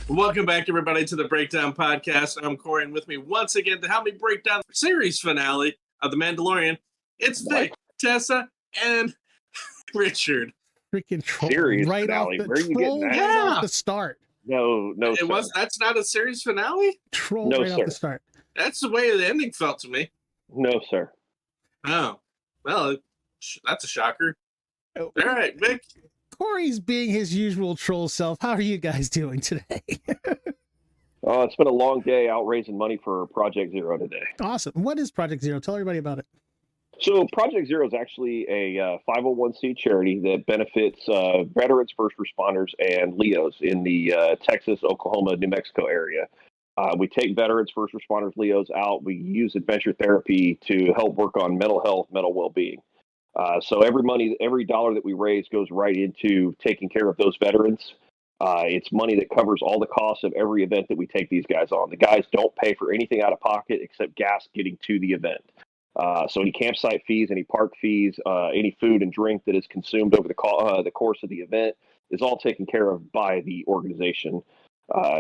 Welcome back, everybody, to the Breakdown Podcast. I'm Corey, and with me once again to help me break down the series finale of The Mandalorian, it's Vic, Tessa, and Richard. Freaking troll Series right finale. off the Where are you getting that? right off the start. No, sir. That's not a series finale? Troll No, right sir. off the start. That's the way the ending felt to me. No, sir. Oh, well, that's a shocker. Oh. All right, Vic. Corey's being his usual troll self. How are you guys doing today? It's been a long day out raising money for Project Zero today. Awesome. What is Project Zero? Tell everybody about it. So Project Zero is actually a 501c charity that benefits veterans, first responders, and LEOs in the Texas, Oklahoma, New Mexico area. We take veterans, first responders, LEOs out. We use adventure therapy to help work on mental health, mental well-being. So every dollar that we raise goes right into taking care of those veterans. It's money that covers all the costs of every event that we take these guys on. The guys don't pay for anything out of pocket except gas getting to the event. So any campsite fees, any park fees, any food and drink that is consumed over the course of the event is all taken care of by the organization.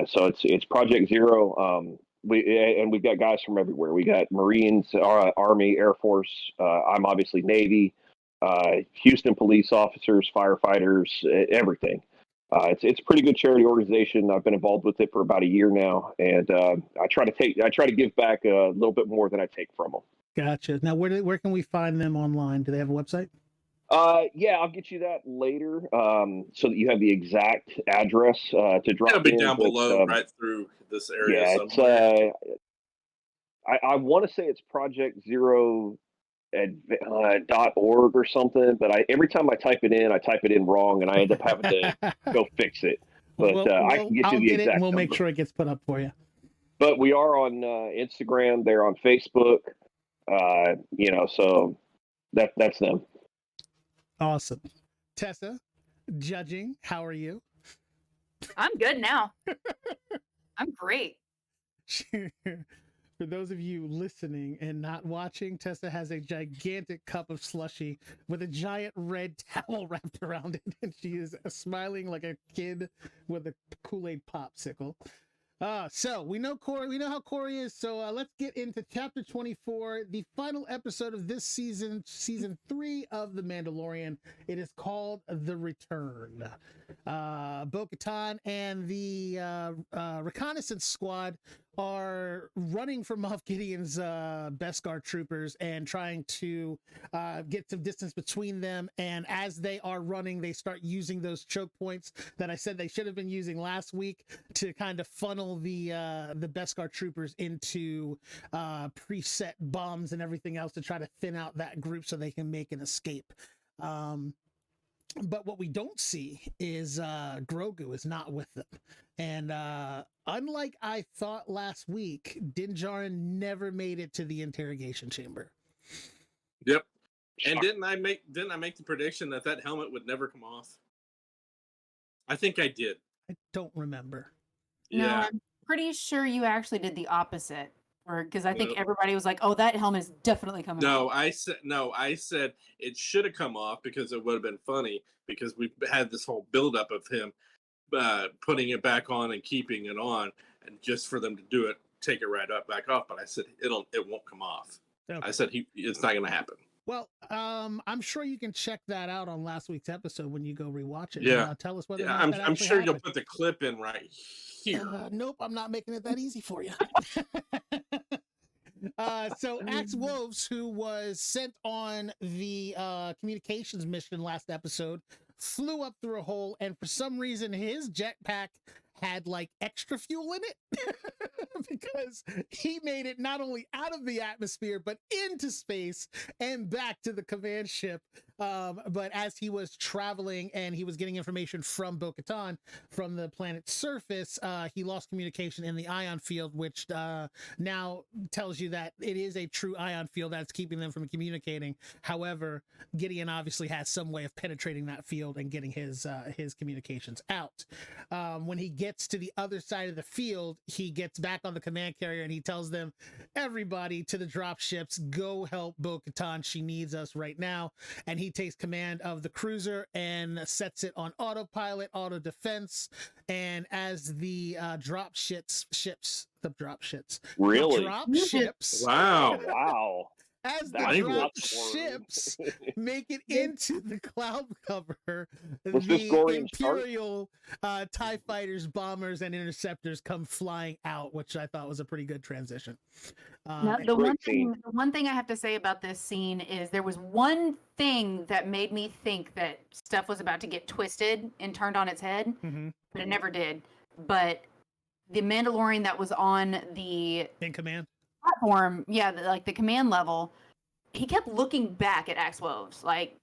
So it's Project Zero. We've got guys from everywhere. We got Marines, Army, Air Force. I'm obviously Navy. Houston police officers, firefighters, everything. It's a pretty good charity organization. I've been involved with it for about a year now, and I try to give back a little bit more than I take from them. Gotcha. Now, where can we find them online? Do they have a website? Yeah, I'll get you that later, so that you have the exact address to drop. It'll be down below, right through this area. Yeah, somewhere. I want to say it's Project Zero .org or something, but every time I type it in wrong, and I end up having to go fix it. But I can get you the exact. We'll make sure it gets put up for you. But we are on Instagram. They're on Facebook. So that's them. Awesome. Tessa, judging, how are you? I'm good now. I'm great. For those of you listening and not watching, Tessa has a gigantic cup of slushy with a giant red towel wrapped around it, and she is smiling like a kid with a Kool-Aid popsicle. So we know how Corey is. So let's get into chapter 24, the final episode of this season 3 of The Mandalorian. It is called The Return. Bo-Katan and the reconnaissance squad are running from Moff Gideon's Beskar troopers and trying to get some distance between them. And as they are running, they start using those choke points that I said they should have been using last week to kind of funnel the Beskar troopers into preset bombs and everything else to try to thin out that group so they can make an escape. But what we don't see is Grogu is not with them. And unlike I thought last week, Din Djarin never made it to the interrogation chamber. Yep. And didn't I make the prediction that helmet would never come off? I think I did. I don't remember. Yeah. No, I'm pretty sure you actually did the opposite. Because I think everybody was like, "Oh, that helmet is definitely coming off." I said it should have come off because it would have been funny because we had this whole buildup of him putting it back on and keeping it on, and just for them to do it, take it right up back off. But I said it won't come off. Okay. I said it's not going to happen. Well, I'm sure you can check that out on last week's episode when you go rewatch it. Yeah, and, tell us whether. Yeah, I'm sure you'll put the clip in right here. Nope, I'm not making it that easy for you. So Axe Wolves, who was sent on the communications mission last episode, flew up through a hole, and for some reason his jetpack had like extra fuel in it because he made it not only out of the atmosphere but into space and back to the command ship. But as he was traveling and he was getting information from Bo-Katan from the planet's surface, he lost communication in the ion field, which now tells you that it is a true ion field that's keeping them from communicating. However, Gideon obviously has some way of penetrating that field and getting his communications out. When he gets to the other side of the field, he gets back on the command carrier and he tells them, everybody to the drop ships, go help Bo-Katan. She needs us right now. And he he takes command of the cruiser and sets it on autopilot, auto defense, and as the drop ships, Wow. Wow. as the That's drop not the word. ships make it into the cloud cover, Was this the Gorian Stark? Imperial TIE fighters, bombers, and interceptors come flying out, which I thought was a pretty good transition. Now, the one thing I have to say about this scene is there was one thing that made me think that stuff was about to get twisted and turned on its head, but it never did. But the Mandalorian that was on the in command platform, like the command level, he kept looking back at Axe Woves, like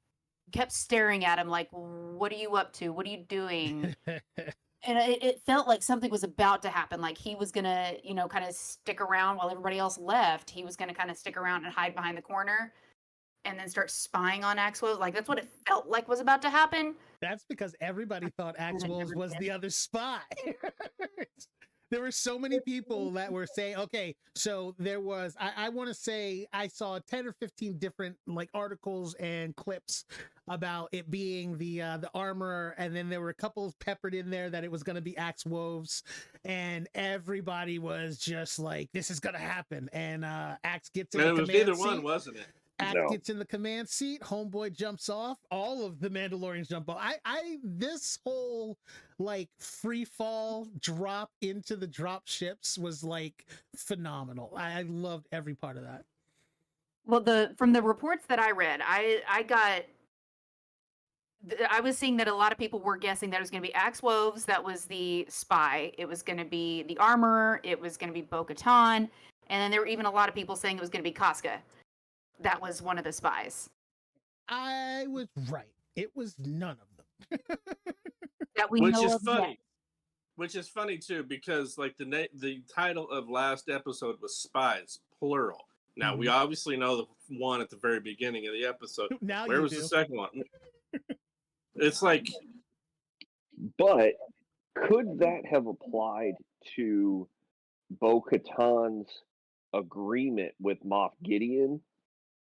kept staring at him, like, "What are you up to? What are you doing?" And it felt like something was about to happen. Like he was gonna, kind of stick around while everybody else left. He was gonna kind of stick around and hide behind the corner, and then start spying on Axe Woves. Like that's what it felt like was about to happen. That's because everybody thought Axe Woves was the other spy. There were so many people that were saying, okay, so there was, I want to say I saw 10 or 15 different like articles and clips about it being the armorer, and then there were a couple peppered in there that it was going to be Axe Woves, and everybody was just like, this is going to happen. And Axe gets in the command seat. It was neither one, wasn't it? Axe gets in the command seat, homeboy jumps off, all of the Mandalorians jump off. This whole like free fall drop into the drop ships was like phenomenal. I loved every part of that. Well, from the reports that I read, I was seeing that a lot of people were guessing that it was going to be Axe Woves that was the spy. It was going to be the armorer. It was going to be Bo-Katan. And then there were even a lot of people saying it was going to be Casca. That was one of the spies. I was right. It was none of them. That we know of funny. yet. Which is funny too, because like the title of last episode was Spies, plural. Now we obviously know the one at the very beginning of the episode. Now where was the second one? It's like, but could that have applied to Bo-Katan's agreement with Moff Gideon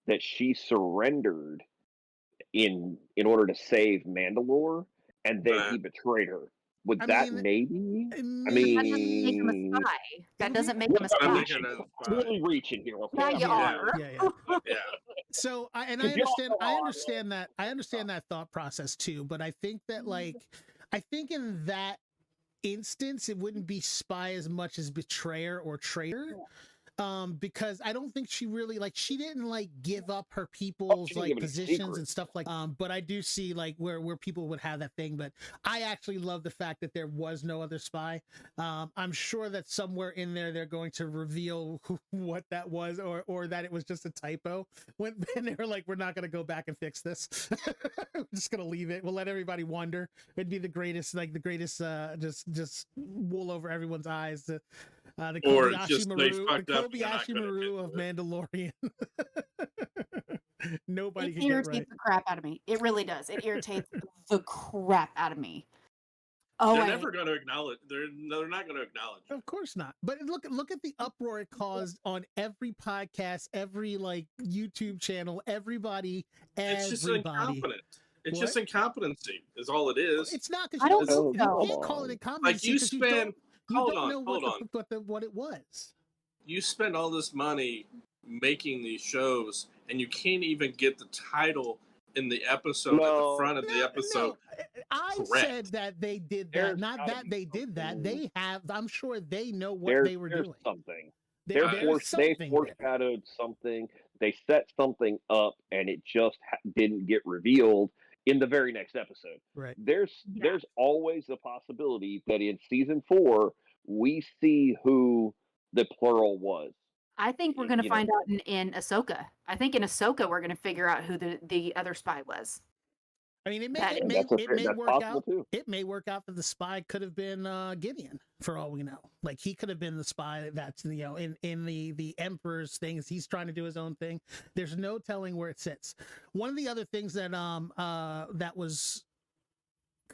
that she surrendered in order to save Mandalore, and then he betrayed her? Would maybe? That doesn't make him a spy. Really reaching here. Okay? Yeah, you are. Yeah. So I understand that thought process too, but I think that I think in that instance it wouldn't be spy as much as betrayer or traitor. Because I don't think she really she didn't give up her people's positions and stuff but I do see where people would have that thing. But I actually love the fact that there was no other spy. I'm sure that somewhere in there they're going to reveal what that was, or that it was just a typo when they were like, we're not going to go back and fix this. We're just going to leave it. We'll let everybody wonder. It'd be the greatest just wool over everyone's eyes. The Kobayashi Maru of Mandalorian. Nobody can get right. It irritates the crap out of me. It really does. It irritates the crap out of me. They're never going to acknowledge. They're not going to acknowledge. Of course not. But look at the uproar it caused on every podcast, every YouTube channel, everybody. It's just incompetent. It's just incompetency. Is all it is. It's not because you can't call it incompetency. You spend. Hold on. What it was. You spend all this money making these shows, and you can't even get the title in the episode at the front of the episode. I said that they did that. Not that they did that. They have. I'm sure they know what they were doing. Something. They foreshadowed something. They set something up, and it just didn't get revealed in the very next episode. Right. There's always the possibility that in season 4 we see who the plural was. I think we're going to find out in Ahsoka. I think in Ahsoka we're going to figure out who the other spy was. I mean, it may work out. Too. It may work out that the spy could have been Gideon, for all we know. He could have been the spy that's in the Emperor's things. He's trying to do his own thing. There's no telling where it sits. One of the other things that that was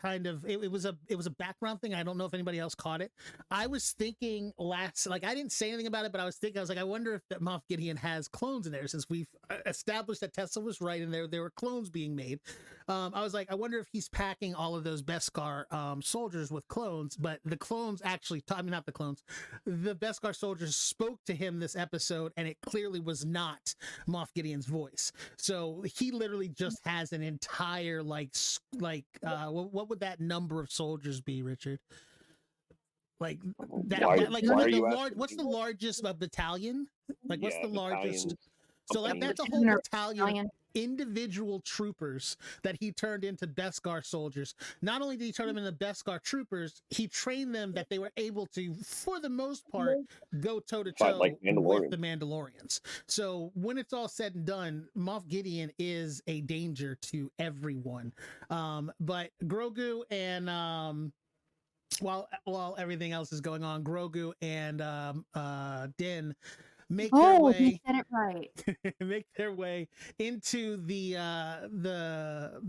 kind of it was a background thing. I don't know if anybody else caught it. I was thinking I didn't say anything about it, but I was like, I wonder if that Moff Gideon has clones in there, since we've established that Tesla was right and there were clones being made. I was like, I wonder if he's packing all of those Beskar soldiers with clones, but the clones actually, not the clones, the Beskar soldiers spoke to him this episode, and it clearly was not Moff Gideon's voice. So he literally just has an entire what would that number of soldiers be, Richard? Like what's the largest battalion? Like, what's the largest? So like that's a whole battalion individual troopers that he turned into Beskar soldiers. Not only did he turn them into Beskar troopers, he trained them that they were able to, for the most part, go toe to toe with the Mandalorians. So when it's all said and done, Moff Gideon is a danger to everyone. But Grogu and while everything else is going on, Grogu and Din make their way. You said it right. Make their way into the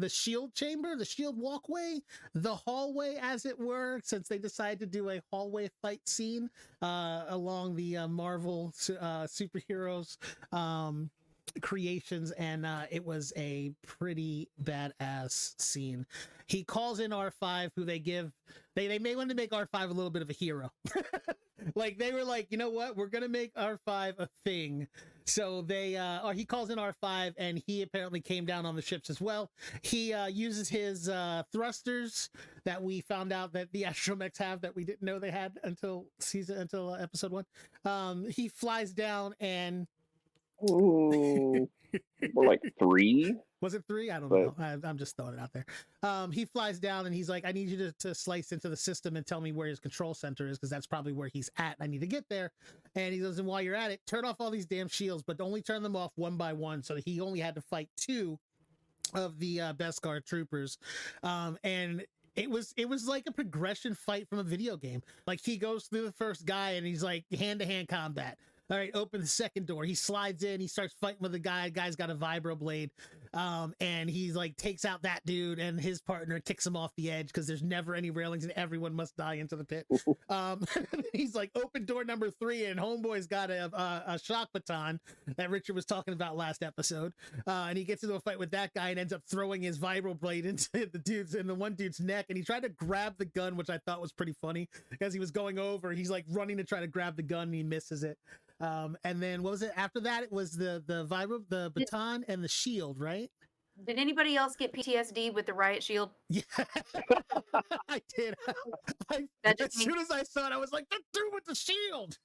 shield chamber, the shield walkway, the hallway, as it were, since they decided to do a hallway fight scene along the Marvel superheroes creations, and it was a pretty badass scene. He calls in R5, who they may want to make R5 a little bit of a hero. Like, they were like, you know what, we're gonna make R5 a thing. So he calls in R5, and he apparently came down on the ships as well. He uses his thrusters that we found out that the astromechs have, that we didn't know they had until episode 1. He flies down and Ooh, more like 3. Was it 3? I don't know. I'm just throwing it out there. He flies down and he's like, I need you to slice into the system and tell me where his control center is, because that's probably where he's at. I need to get there. And he goes, and while you're at it, turn off all these damn shields, but only turn them off one by one. So that he only had to fight 2 of the Beskar troopers. And it was like a progression fight from a video game. Like, he goes through the first guy and he's like hand-to-hand combat. All right, open the second door. He slides in. He starts fighting with the guy. Guy's got a vibro blade, and he's like takes out that dude, and his partner kicks him off the edge because there's never any railings, and everyone must die into the pit. He's like, open door number 3, and homeboy's got a shock baton that Richard was talking about last episode, and he gets into a fight with that guy and ends up throwing his vibro blade into the one dude's neck, and he tried to grab the gun, which I thought was pretty funny because he was going over. He's like running to try to grab the gun, and he misses it. And then what was it after that? It was the vibro, the baton, and the shield, right? Did anybody else get PTSD with the riot shield? Yeah, I did. As soon as I saw it, I was like, "They're through with the shield."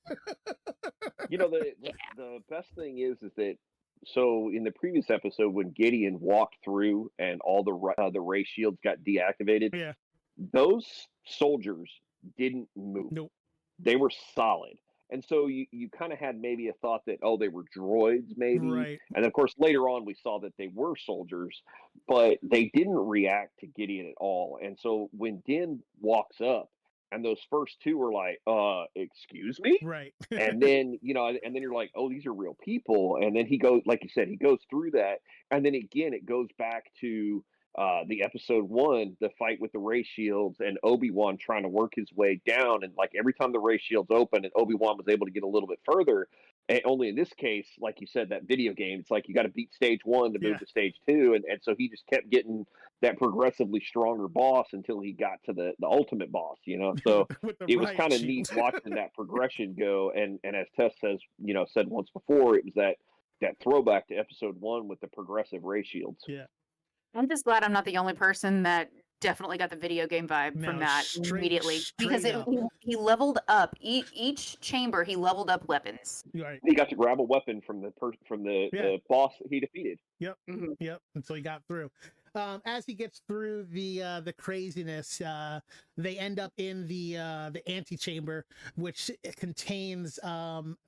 You know, the best thing is that, so in the previous episode when Gideon walked through and all the ray shields got deactivated, Yeah, those soldiers didn't move. Nope. They were solid. And so you kind of had maybe a thought that, oh, they were droids maybe. Right. And of course, later on, we saw that they were soldiers, but they didn't react to Gideon at all. And so when Din walks up and those first 2 were like, excuse me? Right. And then, and then you're like, oh, these are real people. And then he goes, like you said, he goes through that. And then again, it goes back to the episode 1, the fight with the ray shields and Obi-Wan trying to work his way down. And like every time the ray shields open and Obi-Wan was able to get a little bit further, and only in this case, like you said, that video game, it's like you got to beat stage 1 to move to stage 2. And so he just kept getting that progressively stronger boss until he got to the ultimate boss, So it was kind of neat watching that progression go. And as Tess says, said once before, it was that throwback to episode 1 with the progressive ray shields. Yeah. I'm just glad I'm not the only person that definitely got the video game vibe from that immediately, because he leveled up each chamber. He leveled up weapons. Right. He got to grab a weapon from the boss he defeated. Yep. Mm-hmm. Yep. Until he got through. As he gets through the craziness, they end up in the antechamber, which contains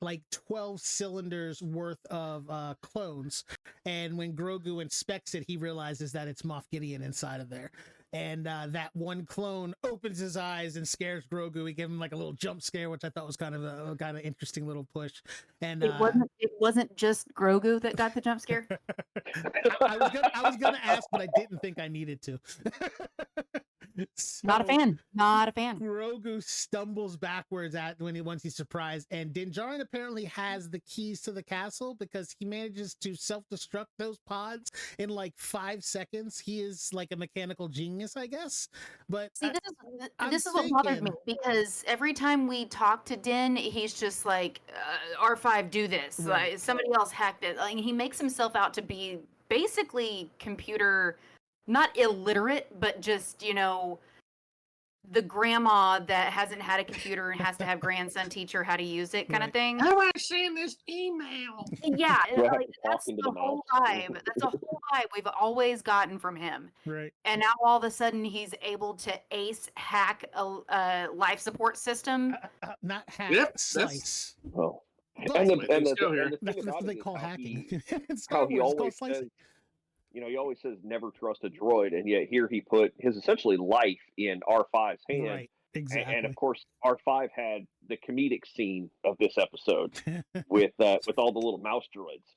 like 12 cylinders worth of clones. And when Grogu inspects it, he realizes that it's Moff Gideon inside of there. And that one clone opens his eyes and scares Grogu. We give him like a little jump scare, which I thought was kind of a interesting little push. And it wasn't just Grogu that got the jump scare. I was gonna ask, but I didn't think I needed to. Not a So, fan. Not a fan. Grogu stumbles backwards once he's surprised, and Din Djarin apparently has the keys to the castle because he manages to self-destruct those pods in like 5 seconds. He is like a mechanical genius, I guess. But See, I'm this is what bothers me thinking- because every time we talk to Din, he's just like, R5, do this. Right. Like, somebody else hacked it. Like, he makes himself out to be basically computer, not illiterate, but just, the grandma that hasn't had a computer and has to have grandson teach her how to use it kind Right. of thing. How do I send this email? Yeah, Do I have like, to talk that's into the the whole mouse? vibe. That's a whole vibe we've always gotten from him. right. And now all of a sudden he's able to ace hack a life support system. Not hack, Yep, that's- slice. Oh. But And my the, thing and the, still here. and the that's thing what about they it is call how hacking. he, It's how Star he Wars, it's called always slicing. says, he always says never trust a droid, and yet here he put his essentially life in R5's hand. Right, exactly. And of course, R5 had the comedic scene of this episode with all the little mouse droids.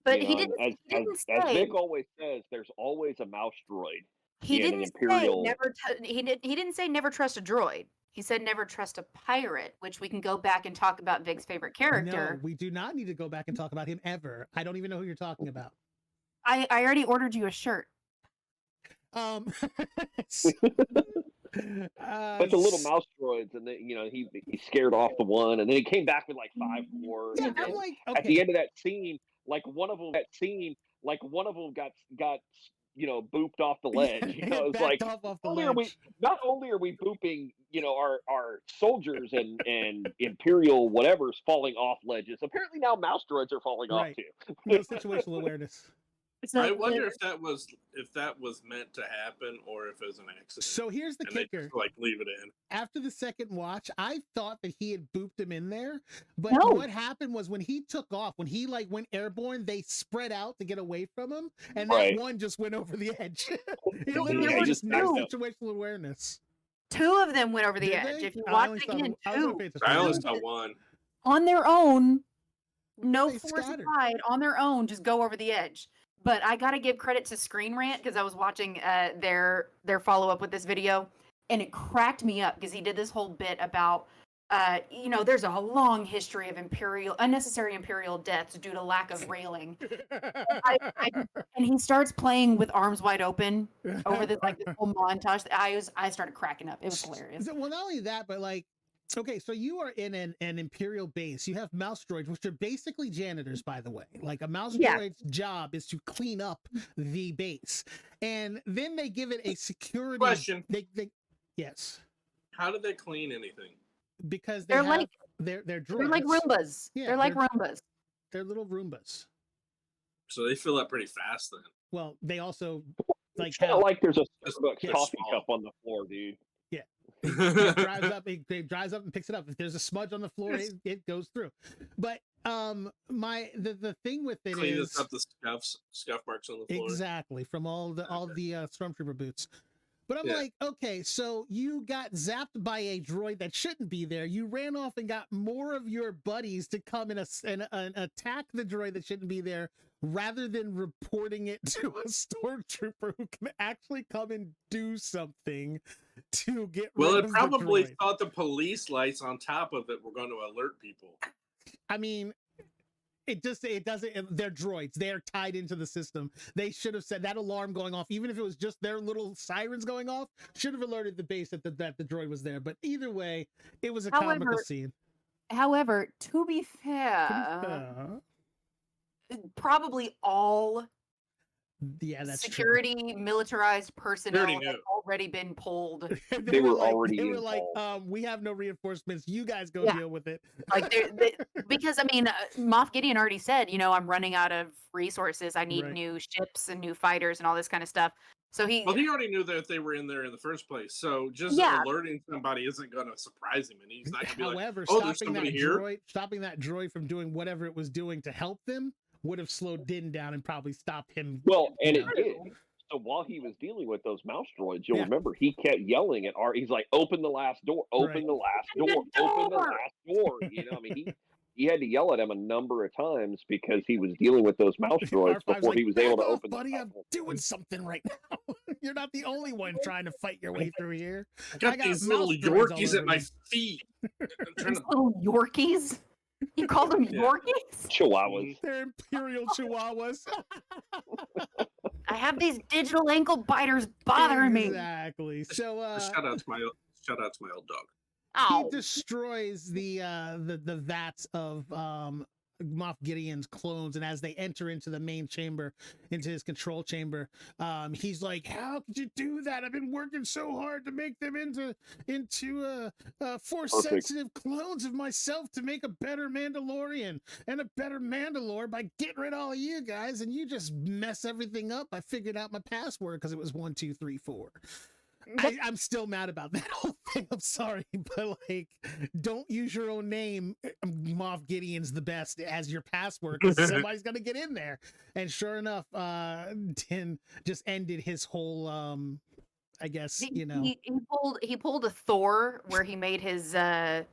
But You he know, didn't, and he didn't as say Vic always says, there's always a mouse droid. he in an didn't Imperial- say never he didn't say never trust a droid. He said never trust a pirate, which we can go back and talk about Vic's favorite character. No, we do not need to go back and talk about him ever. I don't even know who you're talking about. I already ordered you a shirt. Bunch of little mouse droids, and then he scared off the one, and then he came back with like 5 more. Yeah, and I'm then like, at the okay. end of that scene, one of them got booped off the ledge. It's Backed like off the not only are we booping our soldiers and Imperial whatever's falling off ledges, apparently now mouse droids are falling off Right. too. No situational awareness. I wonder if that was meant to happen or if it was an accident. So here's the and they kicker. just, like, leave it in. After the second watch, I thought that he had booped him in there, but No. what happened was when he took off, when he went airborne, they spread out to get away from him, and that Right. one just went over the edge. He Yeah, literally he just just no backed up. situational awareness. 2 of them went over the Did edge. they? If you I watch only it saw again, I was only 2 paying I only attention to saw one. one. on their own, no They force scattered. applied, on their own, just go over the edge. But I gotta give credit to Screen Rant because I was watching their follow up with this video, and it cracked me up because he did this whole bit about there's a long history of unnecessary imperial deaths due to lack of railing. And he starts playing with arms wide open over this whole montage. I started cracking up. It was hilarious. Well, not only that, but okay, so you are in an Imperial base. You have mouse droids, which are basically janitors, by the way. Like a mouse Yeah. droid's job is to clean up the base, and then they give it a security. Question. Yes, How do they clean anything? because They're have like- they're droids. They're like Roombas. Yeah, they're like they're- Roombas. They're little Roombas. So they fill up pretty fast then. Well, they also It's not like there's a Starbucks They're coffee small. cup on the floor, dude. it drives up and picks it up. If there's a smudge on the floor, it goes through. But the thing with it Cleans is up the scuff marks on the floor. exactly from all the stormtrooper boots. But I'm Yeah. like, okay, so you got zapped by a droid that shouldn't be there. You ran off and got more of your buddies to come and attack the droid that shouldn't be there, rather than reporting it to a stormtrooper who can actually come and do something to get Well, rid it of probably the droid. thought the police lights on top of it were going to alert people. I mean, it doesn't. They're droids. They are tied into the system. They should have said that alarm going off, even if it was just their little sirens going off, should have alerted the base that the droid was there. But either way, it was a comical However, scene. However, to be To be fair, fair, probably all yeah, that's security militarized personnel knew. have already been pulled. true. They were like, already They were like, involved. we have no reinforcements. You guys go Yeah. deal with it. Like because I mean, Moff Gideon already said, I'm running out of resources. I need Right. new ships and new fighters and all this kind of stuff. So he Well, he already knew that they were in there in the first place. So just Yeah. alerting somebody isn't going to surprise him. And he's not going to be like, However, oh, there's somebody here? stopping that droid from doing whatever it was doing to help them would have slowed Din down and probably stopped him. Well, and it Yeah. did. So while he was dealing with those mouse droids, you'll Yeah. remember he kept yelling at Art. He's like, "Open the last door! Open Right. the last Open door! the Open the door!" last door!" I mean, he had to yell at him a number of times because he was dealing with those mouse droids R5's before like, he was able to "Back off, open the buddy. last I'm door. doing something right now." You're not the only one trying to fight your way through here. I got these little mouse droids all Yorkies at over my me. feet. I'm trying These to. little Yorkies. You call them Yeah. Yorkies? Chihuahuas. They're imperial chihuahuas. I have these digital ankle biters bothering me. Exactly. So Shout out to my old dog. he Oh, destroys the vats of Moff Gideon's clones, and as they enter into the main chamber, into his control chamber, he's like, "How could you do that? I've been working so hard to make them into force sensitive clones of myself to make a better Mandalorian and a better Mandalore by getting rid of all of you guys, and you just mess everything up. I figured out my password because it was 1, 2, 3, 4." I'm still mad about that whole thing. I'm sorry, but like, don't use your own name. Moff Gideon's the best as your password because somebody's gonna get in there. And sure enough, Din just ended his whole. I guess he pulled a Thor where he made his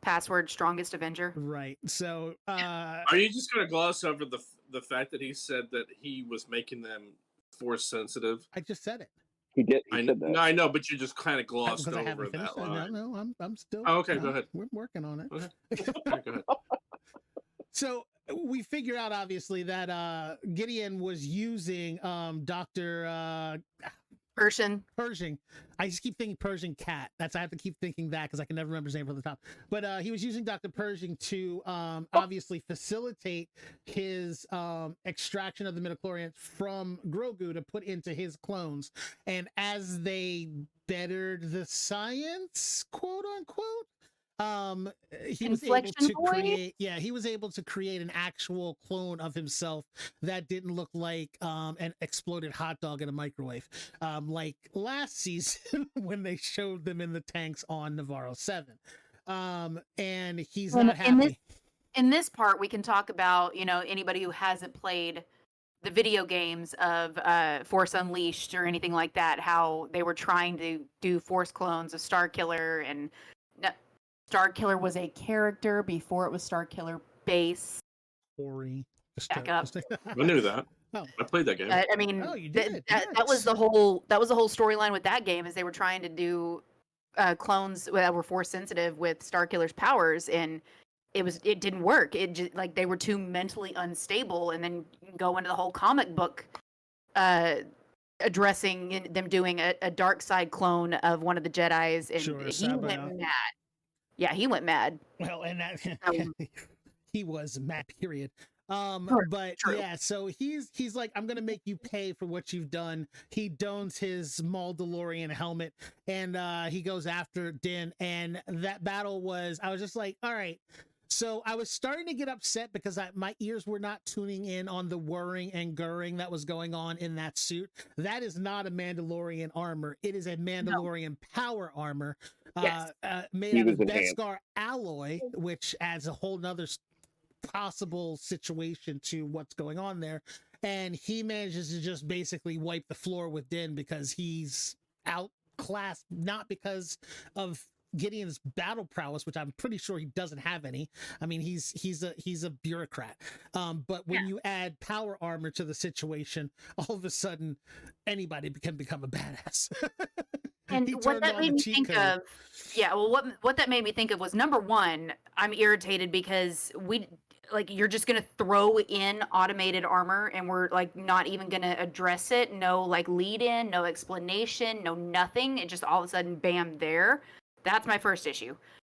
password strongest Avenger. Right. So are you just gonna gloss over the fact that he said that he was making them force sensitive? I just said it. He did. He said that. No, I know, but you just kind of glossed Because I over haven't finished. that line. No, I'm still. Oh, okay, go ahead. We're working on it. Okay. Go ahead. So we figure out obviously that Gideon was using Dr. Persian. Pershing. I just keep thinking Persian cat. I have to keep thinking that because I can never remember his name from the top. But he was using Dr. Pershing to obviously facilitate his extraction of the midichlorians from Grogu to put into his clones. And as they bettered the science, quote unquote, he was able to create he was able to create an actual clone of himself that didn't look like an exploded hot dog in a microwave, like last season when they showed them in the tanks on Navarro 7. And he's not happy. In this part we can talk about, anybody who hasn't played the video games of Force Unleashed or anything like that, how they were trying to do Force clones of Starkiller, and Starkiller was a character before it was Starkiller base. Corey. Back up. I knew that. Oh. I played that game. I mean, you did. that was the whole storyline with that game, is they were trying to do clones that were force sensitive with Starkiller's powers, and it didn't work. It just, like, they were too mentally unstable, and then go into the whole comic book addressing them doing a dark side clone of one of the Jedis, and he went mad. Yeah, he went mad. Well, and that he was mad, period. But true. Yeah, so he's like, I'm gonna make you pay for what you've done. He dons his Mandalorian helmet, and he goes after Din, and that battle I was just like, all right. So I was starting to get upset because my ears were not tuning in on the whirring and gurring that was going on in that suit. That is not a Mandalorian armor. It is a Mandalorian power armor made out of Beskar alloy, which adds a whole nother possible situation to what's going on there. And he manages to just basically wipe the floor with Din because he's outclassed, not because of Gideon's battle prowess, which I'm pretty sure he doesn't have any. I mean, he's a bureaucrat. But when you add power armor to the situation, all of a sudden anybody can become a badass. And what that made me think of, what that made me think of was, number one, I'm irritated because you're just gonna throw in automated armor and we're like not even gonna address it. No like lead in, no explanation, no nothing. It just all of a sudden, bam, there. That's my first issue.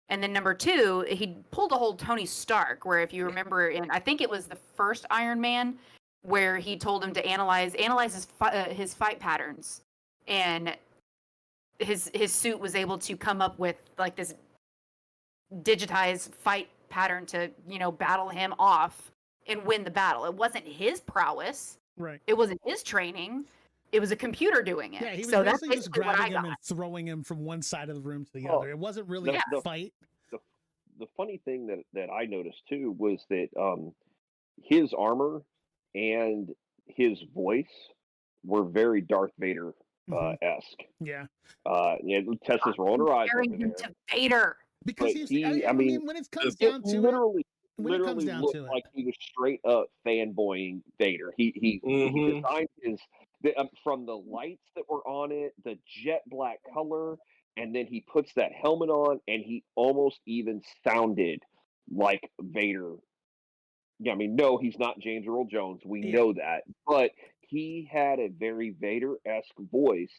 And then number two, he pulled a whole Tony Stark, where if you remember, I think it was the first Iron Man, where he told him to analyze his fight patterns, and his suit was able to come up with like this digitized fight pattern to battle him off and win the battle. It wasn't his prowess, right? It wasn't his training. It was a computer doing it. Yeah, he was so basically that's just grabbing him and throwing him from one side of the room to the other. It wasn't really a fight. The funny thing that I noticed too was that his armor and his voice were very Darth Vader esque. Yeah. Tessa's rolling her eyes over there. To Vader. Because I mean, when it comes down to literally it, looked like he was straight up fanboying Vader. He designed from the lights that were on it, the jet black color, and then he puts that helmet on, and he almost even sounded like Vader. Yeah, I mean, no, he's not James Earl Jones. We know that, but he had a very Vader-esque voice.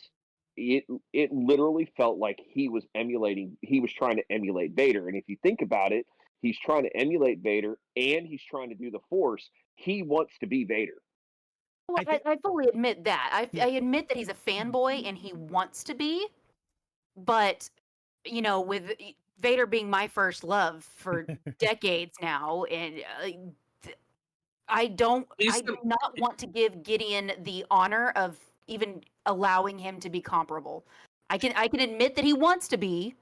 It literally felt like he was emulating. He was trying to emulate Vader, and if you think about it, he's trying to emulate Vader, and he's trying to do the Force. He wants to be Vader. Well, I fully admit that. I admit that he's a fanboy and he wants to be, but you know, with Vader being my first love for decades now, and I do not want to give Gideon the honor of even allowing him to be comparable. I can admit that he wants to be,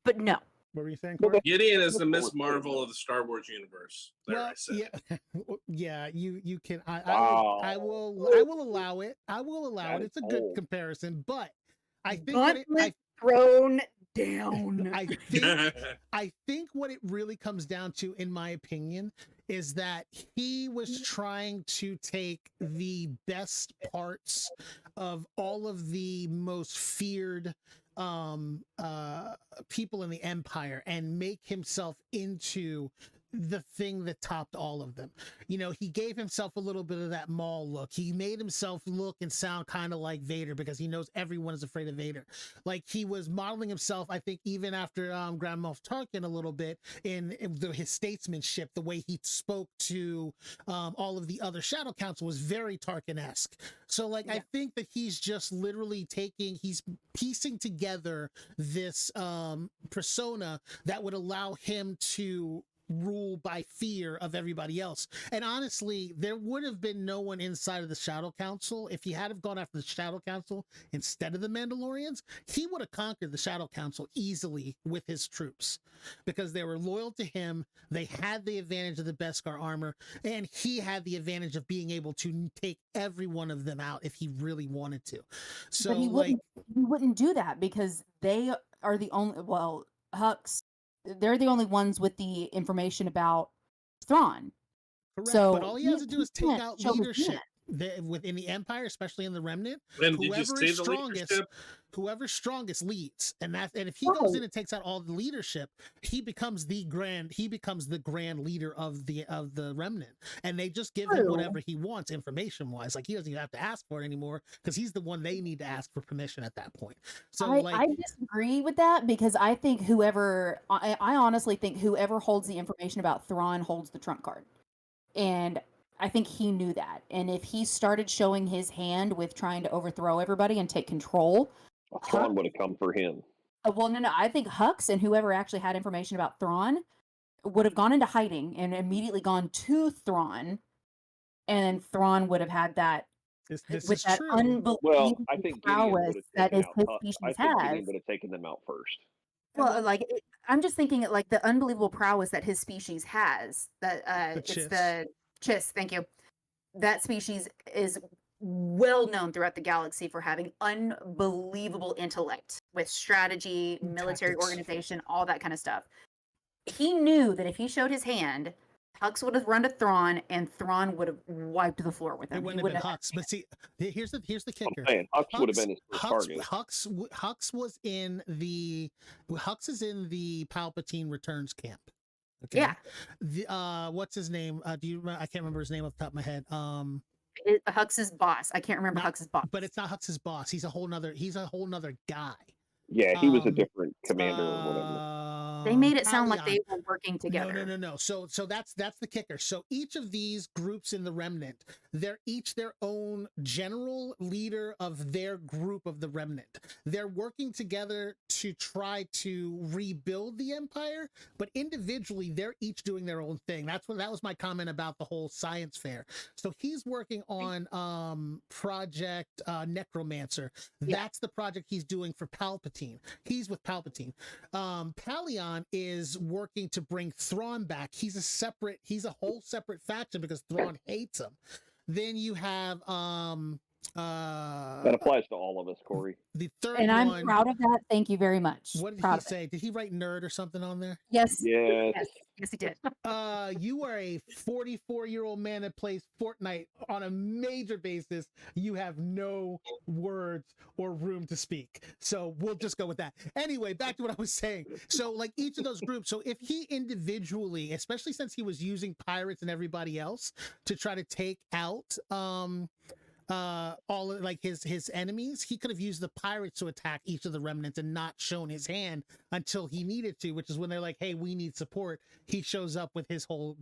but no. What were you saying, Corey? Gideon is the Miss Marvel of the Star Wars universe. Well, yeah, you can. I will allow it. I will allow it. It's a good comparison, but I think thrown down. I think what it really comes down to, in my opinion, is that he was trying to take the best parts of all of the most feared people in the Empire and make himself into the thing that topped all of them. You know, he gave himself a little bit of that Maul look. He made himself look and sound kind of like Vader because he knows everyone is afraid of Vader. Like, he was modeling himself, I think, even after Grand Moff Tarkin a little bit in his statesmanship. The way he spoke to all of the other Shadow Council was very Tarkin-esque. So, like, I think that he's just literally he's piecing together this persona that would allow him to rule by fear of everybody else. And honestly, there would have been no one inside of the Shadow Council. If he had have gone after the Shadow Council instead of the Mandalorians, he would have conquered the Shadow Council easily with his troops because they were loyal to him. They had the advantage of the Beskar armor, and he had the advantage of being able to take every one of them out if he really wanted to. So but he wouldn't do that because they are the only, Hux, they're the only ones with the information about Thrawn. Correct. So but all he has to do is take out leadership within the Empire, especially in the Remnant. And whoever's strongest leads, and if he goes in and takes out all the leadership, he becomes the grand leader of the Remnant, and they just give him whatever he wants information wise. Like, he doesn't even have to ask for it anymore because he's the one they need to ask for permission at that point. So I disagree with that because I think I honestly think whoever holds the information about Thrawn holds the trump card, and I think he knew that. And if he started showing his hand with trying to overthrow everybody and take control, Thrawn would have come for him. Well, no. I think Hux and whoever actually had information about Thrawn would have gone into hiding and immediately gone to Thrawn. And Thrawn would have had that This is that true. unbelievable I think prowess that his species has. Gideon would have taken them out first. Well, I'm just thinking like the unbelievable prowess that his species has. That it's the Chiss. Thank you. That species is well known throughout the galaxy for having unbelievable intellect with strategy, military organization, all that kind of stuff. He knew that if he showed his hand, Hux would have run to Thrawn, and Thrawn would have wiped the floor with him. It wouldn't have been Hux. But see, here's the kicker. Hux would have been his first target. Hux is in the Palpatine Returns camp. Okay. Yeah. What's his name? I can't remember his name off the top of my head. Hux's boss. I can't remember Hux's boss. But it's not Hux's boss. He's a whole nother guy. Yeah, he was a different commander or whatever. They made it sound like they were working together. No. So that's the kicker. So each of these groups in the Remnant, they're each their own general leader of their group of the Remnant. They're working together to try to rebuild the Empire, but individually they're each doing their own thing. That was my comment about the whole science fair. So he's working on Project Necromancer. That's the project he's doing for Palpatine. He's with Palpatine. Palion is working to bring Thrawn back. He's a whole separate faction because Thrawn hates him. Then you have That applies to all of us, Corey. The third And I'm one. proud of that. Thank you very much. What did Proud he of it. say? Did he write nerd or something on there? Yes. Yes. Yes, he did. You are a 44-year-old man that plays Fortnite on a major basis. You have no words or room to speak. So we'll just go with that. Anyway, back to what I was saying. So like each of those groups, so if he individually, especially since he was using pirates and everybody else to try to take out all of, like his enemies, he could have used the pirates to attack each of the remnants and not shown his hand until he needed to, which is when they're like, hey, we need support. He shows up with his whole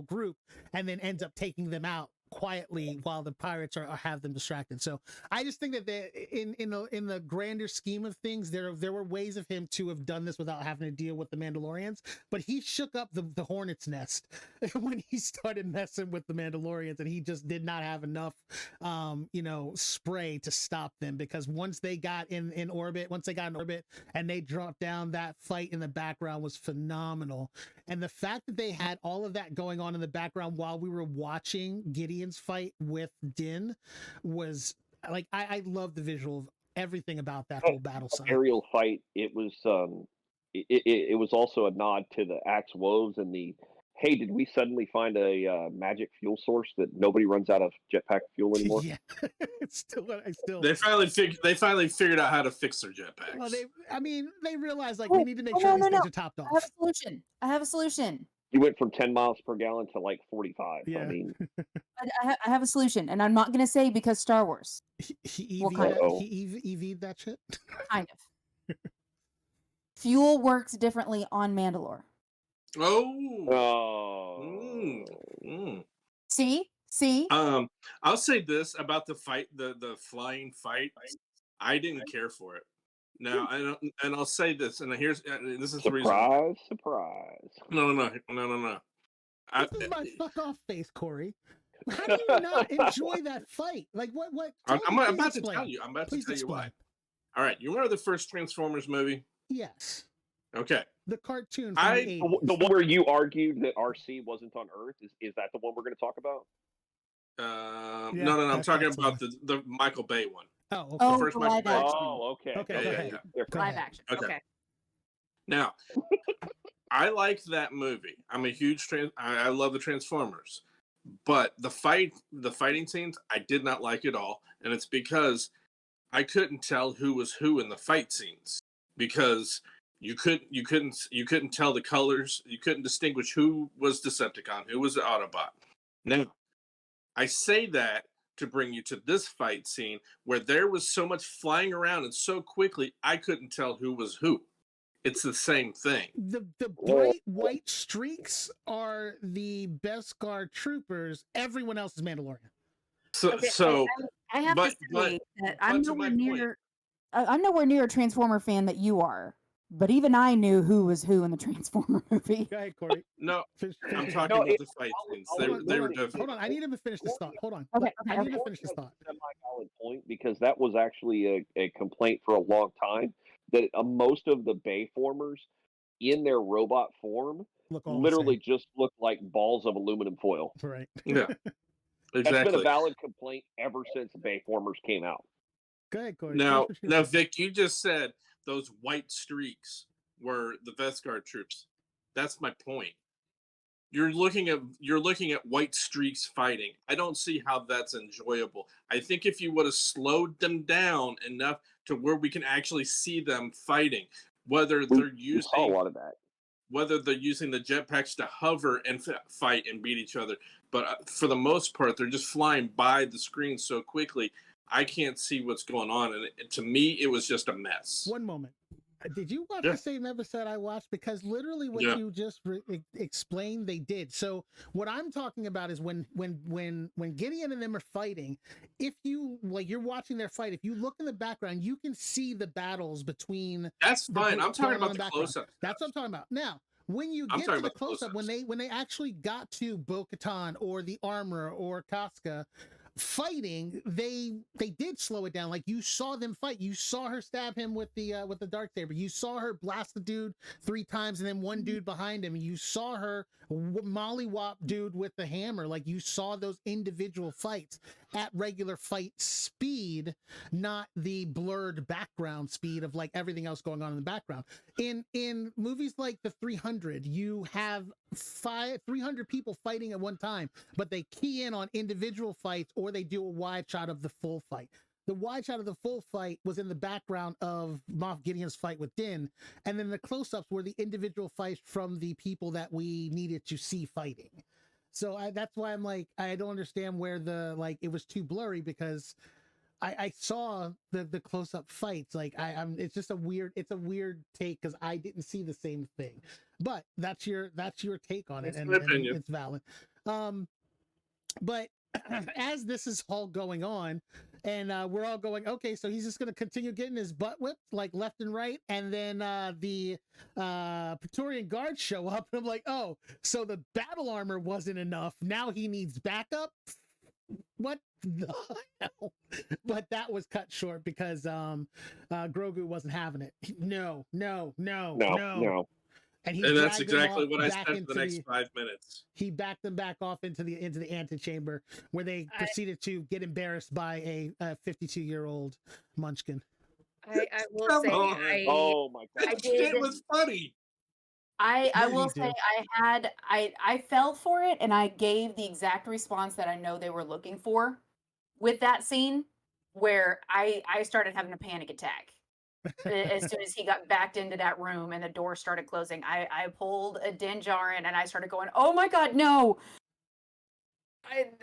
group and then ends up taking them out quietly while the pirates have them distracted. So I just think that in the grander scheme of things, there were ways of him to have done this without having to deal with the Mandalorians, but he shook up the hornet's nest when he started messing with the Mandalorians, and he just did not have enough spray to stop them, because once they got in orbit and they dropped down, that fight in the background was phenomenal. And the fact that they had all of that going on in the background while we were watching Gideon's fight with Din was like, I love the visual of everything about that whole battle scene. Aerial fight. It was it was also a nod to the Axe Woves and the, hey, did we suddenly find a magic fuel source that nobody runs out of jetpack fuel anymore? Yeah, it's still. They finally figured out how to fix their jetpacks. Well, they realized like we need to make sure these things are topped off. I have a solution. You went from 10 miles per gallon to like 45. Yeah. I mean, I have a solution, and I'm not going to say because Star Wars. He EV'd that shit. Kind of. Fuel works differently on Mandalore. See. I'll say this about the fight, the flying fight. I didn't care for it. Now, and I'll say this, and this is the reason. Surprise! No. This is my fuck off face, Corey. How do you not enjoy that fight? Like what? I'm about to tell you. I'm about to tell you why. All right, you remember the first Transformers movie? Yes. Okay. The cartoon. The one where you argued that RC wasn't on Earth, is that the one we're going to talk about? No. I'm talking about the Michael Bay one. Oh, okay. Oh, the first live Michael Bay. action. Oh, okay. Yeah. Live action. Okay. Now, I liked that movie. I'm a huge I love the Transformers, but the fighting scenes I did not like at all, and it's because I couldn't tell who was who in the fight scenes, because you couldn't tell the colors, you couldn't distinguish who was Decepticon, who was the Autobot. Now, I say that to bring you to this fight scene where there was so much flying around and so quickly I couldn't tell who was who. It's the same thing. The bright white streaks are the Beskar troopers. Everyone else is Mandalorian. I have to say that I'm nowhere near. I'm nowhere near a Transformer fan that you are, but even I knew who was who in the Transformer movie. Go ahead, Corey. No, I'm talking about the fight scenes. They were different. Hold on, I need him to finish this thought. Hold on. Okay. I need to finish this thought. That's a valid point, because that was actually a complaint for a long time, that most of the Bayformers in their robot form literally just look like balls of aluminum foil. Right. Yeah. Exactly. That's been a valid complaint ever since Bayformers came out. Go ahead, Corey. Now, Vic, you just said those white streaks were the Beskar troops. That's my point. You're looking at white streaks fighting. I don't see how that's enjoyable. I think if you would have slowed them down enough to where we can actually see them fighting, whether they're using a lot of that, whether they're using the jetpacks to hover and fight and beat each other, but for the most part, they're just flying by the screen so quickly. I can't see what's going on, and to me, it was just a mess. One moment. Did you watch the same episode I watched? Because literally what you just explained, they did. So what I'm talking about is when Gideon and them are fighting, if you you're watching their fight, if you look in the background, you can see the battles between. That's fine. I'm talking about the close-up. That's what I'm talking about. Now, when you get to the close-up, when they actually got to Bo-Katan or the Armorer or Casca fighting, they did slow it down. Like, you saw them fight. You saw her stab him with the Darksaber. You saw her blast the dude 3 times and then one dude behind him. You saw her mollywop dude with the hammer. Like, you saw those individual fights. at regular fight speed, not the blurred background speed of like everything else going on in the background. In movies like the 300, you have 300 people fighting at one time, but they key in on individual fights or they do a wide shot of the full fight. The wide shot of the full fight was in the background of Moff Gideon's fight with Din, and then the close-ups were the individual fights from the people that we needed to see fighting. So that's why I'm like, I don't understand where the, like, it was too blurry, because I saw the close-up fights. Like it's just a weird take, because I didn't see the same thing. But that's your take on it, That's and, my opinion. it's valid. But as this is all going on, and we're all going, okay, so he's just going to continue getting his butt whipped like left and right, and then the Praetorian guards show up, and I'm like, oh, so the battle armor wasn't enough, now he needs backup. What the hell? But that was cut short because Grogu wasn't having it. No. And that's exactly what I spent for the next 5 minutes. He backed them back off into the antechamber, where they proceeded to get embarrassed by a 52-year-old munchkin. I will say, oh my god, that shit was funny. I will say I fell for it, and I gave the exact response that I know they were looking for with that scene, where I started having a panic attack. As soon as he got backed into that room and the door started closing, I pulled a Din Djarin and I started going, oh my god, no.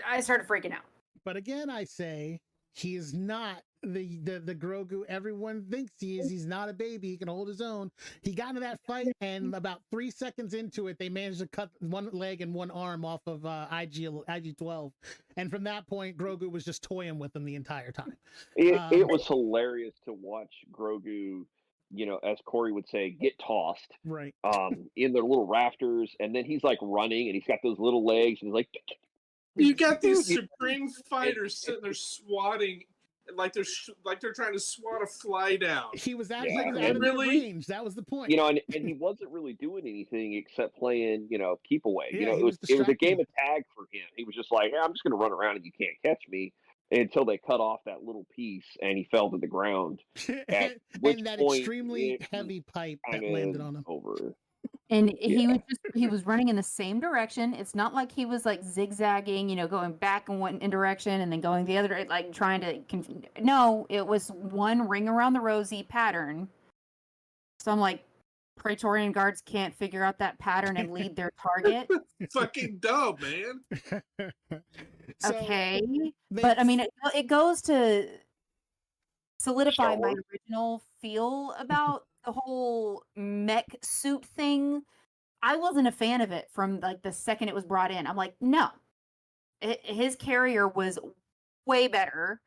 I started freaking out. But again, I say he is not the Grogu everyone thinks he is. He's not a baby. He can hold his own. He got into that fight, and about 3 seconds into it, they managed to cut one leg and one arm off of IG-12. And from that point, Grogu was just toying with him the entire time. It was hilarious to watch Grogu, you know, as Corey would say, get tossed. Right. In the little rafters, and then he's like running, and he's got those little legs, and he's like, you got these supreme fighters sitting there swatting, like they're trying to swat a fly down. He was actually Yeah. out of range. That was the point. You know, and he wasn't really doing anything except playing, you know, keep away. Yeah, you know, it was a game of tag for him. He was just like, hey, I'm just going to run around and you can't catch me, until they cut off that little piece and he fell to the ground. And that extremely heavy pipe that landed on him. Over. And he was running in the same direction. It's not like he was like zigzagging, you know, going back in one direction and then going the other, like trying to. No, it was one ring around the rosy pattern. So I'm like, Praetorian guards can't figure out that pattern and lead their target. Fucking dumb, man. Okay, but I mean, it goes to solidify my original feel about the whole mech suit thing. I wasn't a fan of it from like the second it was brought in. I'm like, no, his carrier was way better.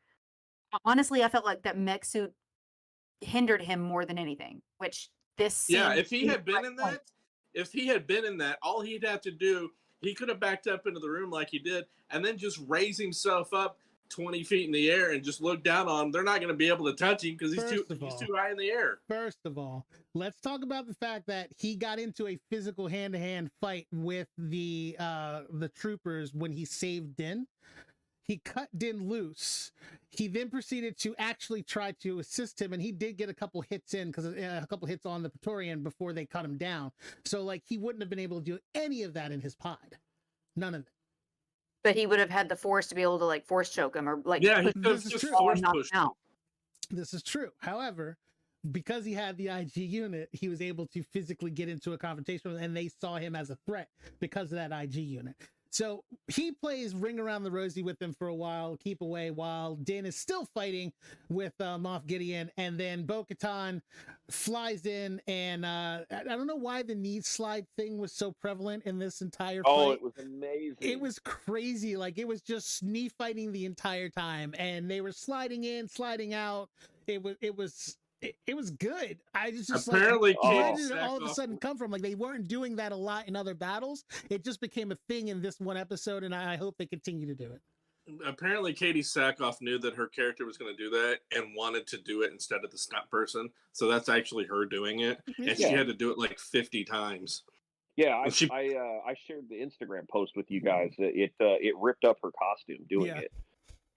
Honestly, I felt like that mech suit hindered him more than anything. Which this if he had been in that, all he'd have to do, he could have backed up into the room like he did, and then just raise himself up 20 feet in the air and just look down on him. They're not going to be able to touch him because he's too high in the air. First of all, let's talk about the fact that he got into a physical hand-to-hand fight with the troopers when he saved Din. He cut Din loose. He then proceeded to actually try to assist him, and he did get a couple hits in, because a couple hits on the Praetorian before they cut him down. So, like, he wouldn't have been able to do any of that in his pod. None of it. But he would have had the force to be able to like force choke him or like. Yeah, he could have just force pushed him. This is true. However, because he had the IG unit, he was able to physically get into a confrontation, and they saw him as a threat because of that IG unit. So he plays Ring Around the Rosie with them for a while, keep away, while Din is still fighting with Moff Gideon, and then Bo-Katan flies in, and I don't know why the knee slide thing was so prevalent in this entire fight. Oh, it was amazing. It was crazy. Like, it was just knee fighting the entire time, and they were sliding in, sliding out. It was good. I just apparently like, where did it all of a sudden come from? Like, they weren't doing that a lot in other battles. It just became a thing in this one episode, and I hope they continue to do it. Apparently, Katie Sackhoff knew that her character was going to do that and wanted to do it instead of the stunt person. So that's actually her doing it, and she had to do it like 50 times. Yeah, I shared the Instagram post with you guys. It ripped up her costume doing it.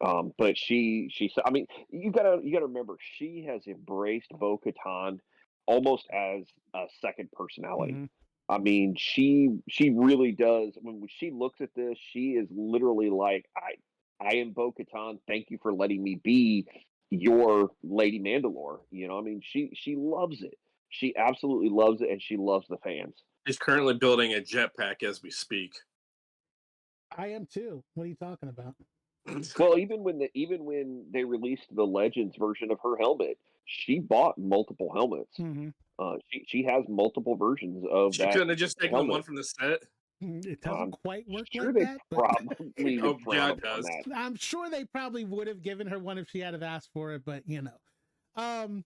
But I mean, you gotta remember, she has embraced Bo-Katan almost as a second personality. Mhm. I mean, she really does. When she looks at this, she is literally like, I am Bo-Katan. Thank you for letting me be your Lady Mandalore. You know, I mean, she loves it. She absolutely loves it, and she loves the fans. He's currently building a jetpack as we speak. I am too. What are you talking about? Well, even when they released the Legends version of her helmet, she bought multiple helmets. Mm-hmm. She has multiple versions of She that couldn't have just taken the one helmet. from the set. It doesn't quite work Sure, like they that, but probably Oh, would frown yeah, it upon does. that. I'm sure they probably would have given her one if she had have asked for it. But you know,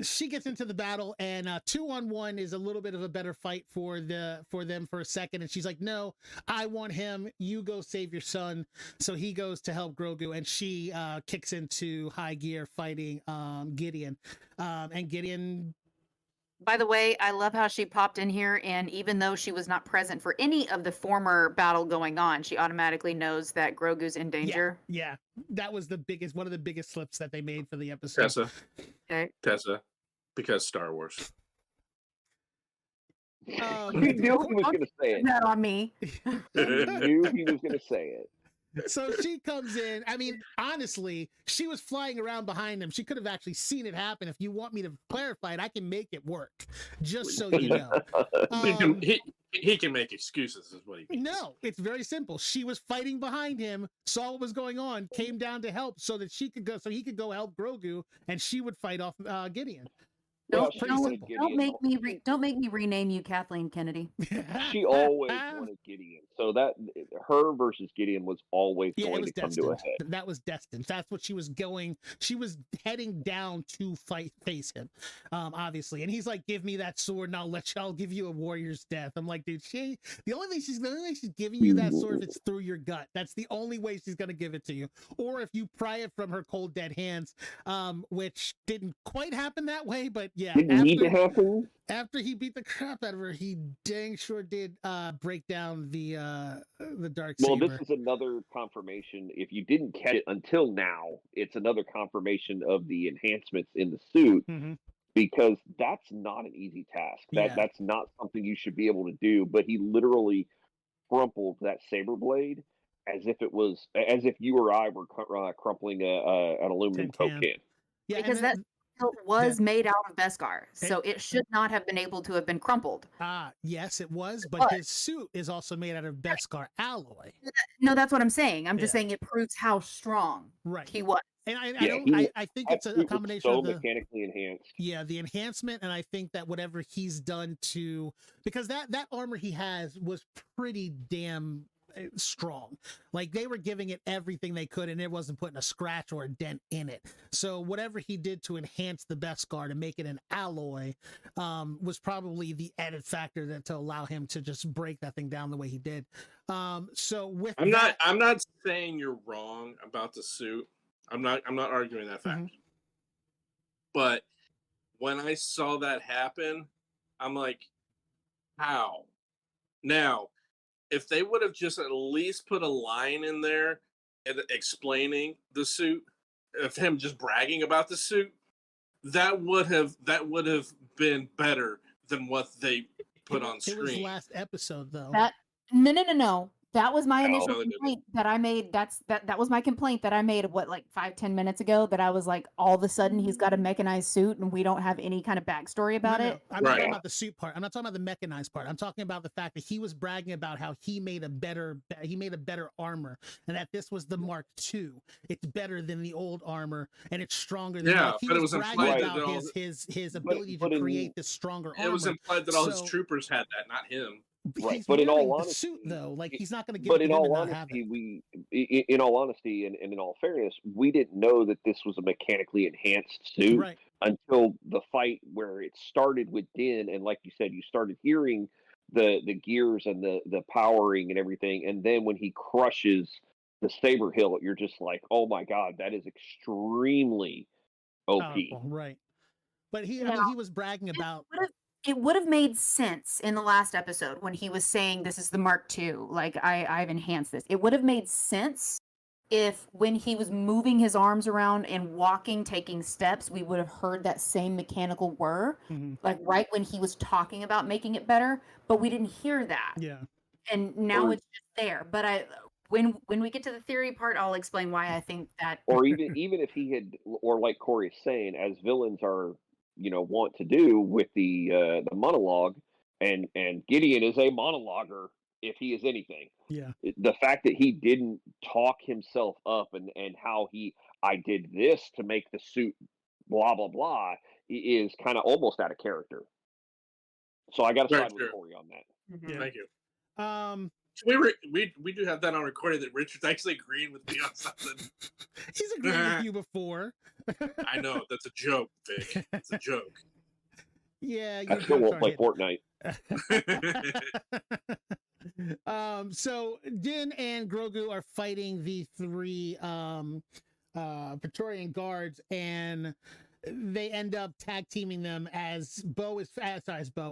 she gets into the battle, and 2-on-1 is a little bit of a better fight for them for a second. And she's like, "No, I want him. You go save your son." So he goes to help Grogu, and she kicks into high gear fighting Gideon, and Gideon. By the way, I love how she popped in here, and even though she was not present for any of the former battle going on, she automatically knows that Grogu's in danger. Yeah, that was one of the biggest slips that they made for the episode. Okay. Tessa, because Star Wars. You knew he was going to say it. Not on me. You knew he was going to say it. So she comes in. I mean, honestly, she was flying around behind him. She could have actually seen it happen. If you want me to clarify it, I can make it work, just so you know. He can make excuses, is what he means. No, it's very simple. She was fighting behind him, saw what was going on, came down to help so that he could go help Grogu, and she would fight off Gideon. Well, It's pretty simple. Don't make me rename you Kathleen Kennedy. She always wanted Gideon, so that her versus Gideon was always going to come to a head. That was destined. That's what she was going. She was heading down to face him, obviously. And he's like, "Give me that sword, and I'll give you a warrior's death." I'm like, dude, the only way she's giving you that sword if it's through your gut. That's the only way she's gonna give it to you, or if you pry it from her cold dead hands, which didn't quite happen that way, but. Yeah, didn't need to happen. After he beat the crap out of her, he dang sure did break down the dark saber. Well, this is another confirmation. If you didn't catch it until now, it's another confirmation of the enhancements in the suit, because that's not an easy task. That's not something you should be able to do. But he literally crumpled that saber blade as if you or I were crumpling an aluminum Coke can. Yeah, because that was made out of Beskar, so it should not have been able to have been crumpled. Yes, it was, but his suit is also made out of Beskar alloy. No, that's what I'm saying. I'm just saying it proves how strong he was. And I think it's a combination of the mechanically enhanced. Yeah, the enhancement, and I think that whatever he's done because that armor he has was pretty damn strong. Like, they were giving it everything they could, and it wasn't putting a scratch or a dent in it. So whatever he did to enhance the Beskar to make it an alloy was probably the added factor to allow him to just break that thing down the way he did. So with I'm not saying you're wrong about the suit. I'm not arguing that fact. But when I saw that happen, I'm like, how? Now, if they would have just at least put a line in there explaining the suit, of him just bragging about the suit, that would have been better than what they put on screen. It was last episode, though. No. That was my initial complaint that I made. That was my complaint that I made, like 5-10 minutes ago, that I was like, all of a sudden he's got a mechanized suit and we don't have any kind of backstory about it. I'm not talking about the suit part. I'm not talking about the mechanized part. I'm talking about the fact that he was bragging about how he made a better armor, and that this was the Mark II. It's better than the old armor, and it's stronger than he was was bragging about his ability to create this stronger armor. It was implied that all his troopers had that, not him. Right, but in all honesty, suit, though, like, he's not going to give. But in all honesty, in all honesty, and in all fairness, we didn't know that this was a mechanically enhanced suit until the fight where it started with Din, and like you said, you started hearing the gears and the powering and everything, and then when he crushes the saber hilt, you're just like, oh my god, that is extremely OP. Powerful, right? But he was bragging about. It would have made sense in the last episode when he was saying this is the Mark II, like I've enhanced this. It would have made sense if when he was moving his arms around and walking, taking steps, we would have heard that same mechanical whir, Mhm. like right when he was talking about making it better, but we didn't hear that. Yeah. And now Or- it's just there. But when we get to the theory part, I'll explain why I think that. Or even if he had, or like Corey is saying, as villains are, want to do with the monologue, and Gideon is a monologuer if he is anything. Yeah. The fact that he didn't talk himself up and how I did this to make the suit blah blah blah is kind of almost out of character. So I got to Right, side with sure. Corey on that. Mhm. Thank you. Um, We do have that on recording that Richard's actually agreeing with me on something. he's agreed with you before. I know that's a joke, Vic. It's a joke. Yeah, I your still jokes won't are play hitting. Fortnite. So Din and Grogu are fighting the three Praetorian guards, and they end up tag teaming them as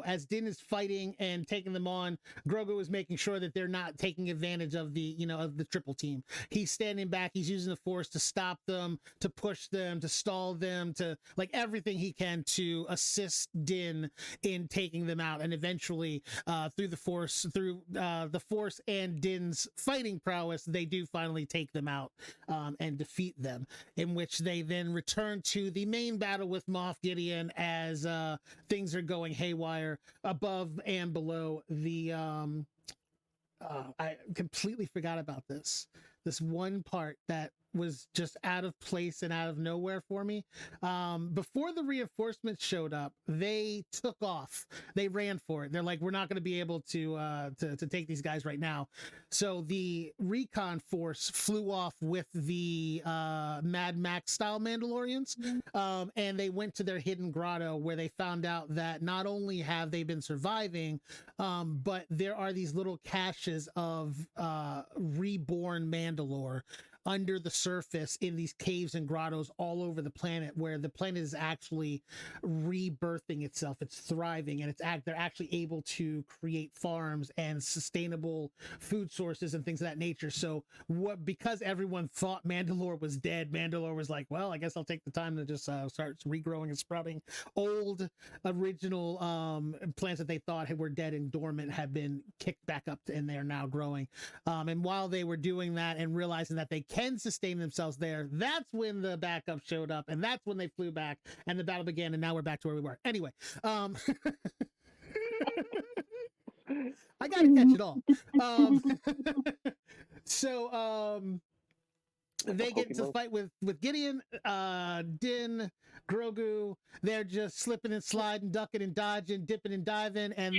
as Din is fighting and taking them on. Grogu is making sure that they're not taking advantage of the triple team. He's standing back. He's using the Force to stop them, to push them, to stall them, to like everything he can to assist Din in taking them out. And eventually, through the Force and Din's fighting prowess, they do finally take them out and defeat them. In which they then return to the main battle with Moff Gideon as things are going haywire above and below the I completely forgot about this one part that was just out of place and out of nowhere for me. Before the reinforcements showed up, they took off. They ran for it. They're like, we're not going to be able to take these guys right now. So the recon force flew off with the Mad Max style Mandalorians, and they went to their hidden grotto where they found out that not only have they been surviving, but there are these little caches of reborn Mandalore under the surface in these caves and grottos all over the planet, where the planet is actually rebirthing itself. It's thriving, and they're actually able to create farms and sustainable food sources and things of that nature. So because everyone thought Mandalore was dead, Mandalore was like, well, I guess I'll take the time to just start regrowing and sprouting. Old original plants that they thought were dead and dormant have been kicked back up and they are now growing. And while they were doing that and realizing that they can sustain themselves there, that's when the backup showed up, and that's when they flew back and the battle began, and now we're back to where we were. Anyway, I gotta catch it all. They get into the fight with Gideon, Din, Grogu. They're just slipping and sliding, ducking and dodging, dipping and diving, and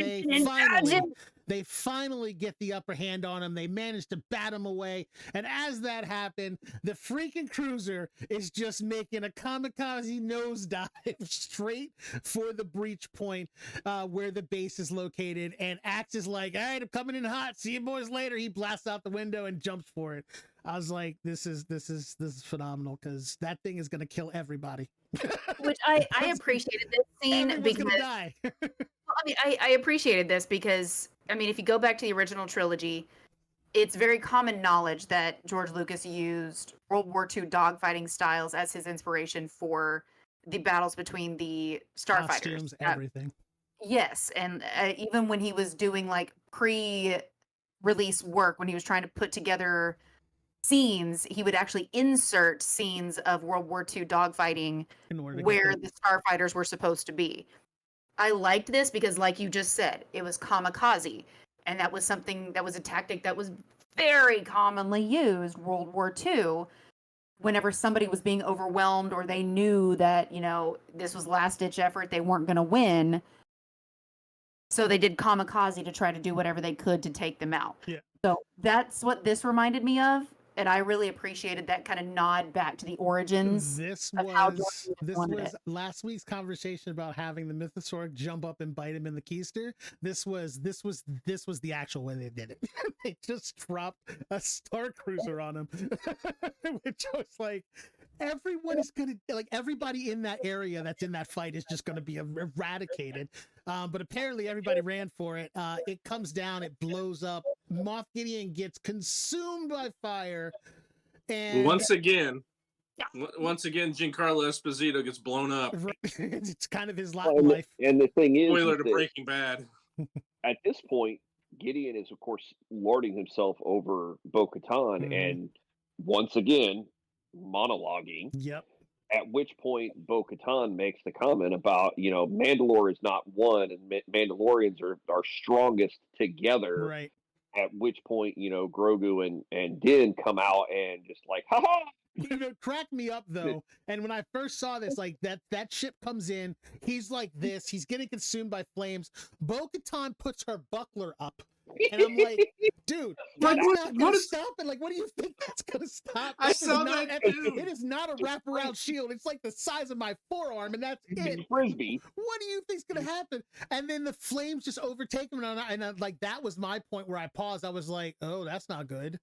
they finally get the upper hand on him. They manage to bat him away, and as that happened, the freaking cruiser is just making a kamikaze nosedive straight for the breach point where the base is located, and Axe is like, all right, I'm coming in hot, see you boys later. He blasts out the window and jumps for it. I was like, this is phenomenal, because that thing is going to kill everybody. Which I appreciated this scene Everyone's because going to die. well, I mean, I appreciated this because, I mean, if you go back to the original trilogy, it's very common knowledge that George Lucas used World War II dogfighting styles as his inspiration for the battles between the starfighters. Costumes, everything. Yes, and even when he was doing like pre-release work, when he was trying to put together scenes, he would actually insert scenes of World War II dogfighting where the starfighters were supposed to be. I liked this because, like you just said, it was kamikaze, and that was a tactic that was very commonly used World War II whenever somebody was being overwhelmed or they knew that, this was last-ditch effort, they weren't going to win. So they did kamikaze to try to do whatever they could to take them out. Yeah. So that's what this reminded me of. And I really appreciated that kind of nod back to the origins. This of how was last week's conversation about having the Mythosaur jump up and bite him in the keister. This was the actual way they did it. They just dropped a Star Cruiser on him, which was like, everyone is gonna, like, everybody in that area that's in that fight is just gonna be eradicated. But apparently everybody ran for it. It comes down, it blows up. Moff Gideon gets consumed by fire, And Once again, Giancarlo Esposito gets blown up. it's kind of his lot Well, in life. and the thing is Spoiler to that Breaking Bad. at this point, Gideon is, of course, lording himself over Bo-Katan, Mhm. and once again, monologuing. Yep. At which point, Bo-Katan makes the comment about, Mandalore is not one, and Mandalorians are strongest together. Right. At which point, Grogu and Din come out and just like, ha ha! It cracked me up though, and when I first saw this, like that ship comes in, he's like this, he's getting consumed by flames. Bo-Katan puts her buckler up, and I'm like, dude, Like, that's not gonna what is- stop it. Like, what do you think that's gonna stop? I This is saw not that epic. too. It is not a wraparound shield. It's like the size of my forearm, and that's it. Frisbee. What do you think's gonna happen? And then the flames just overtake him, and like that was my point where I paused. I was like, oh, that's not good.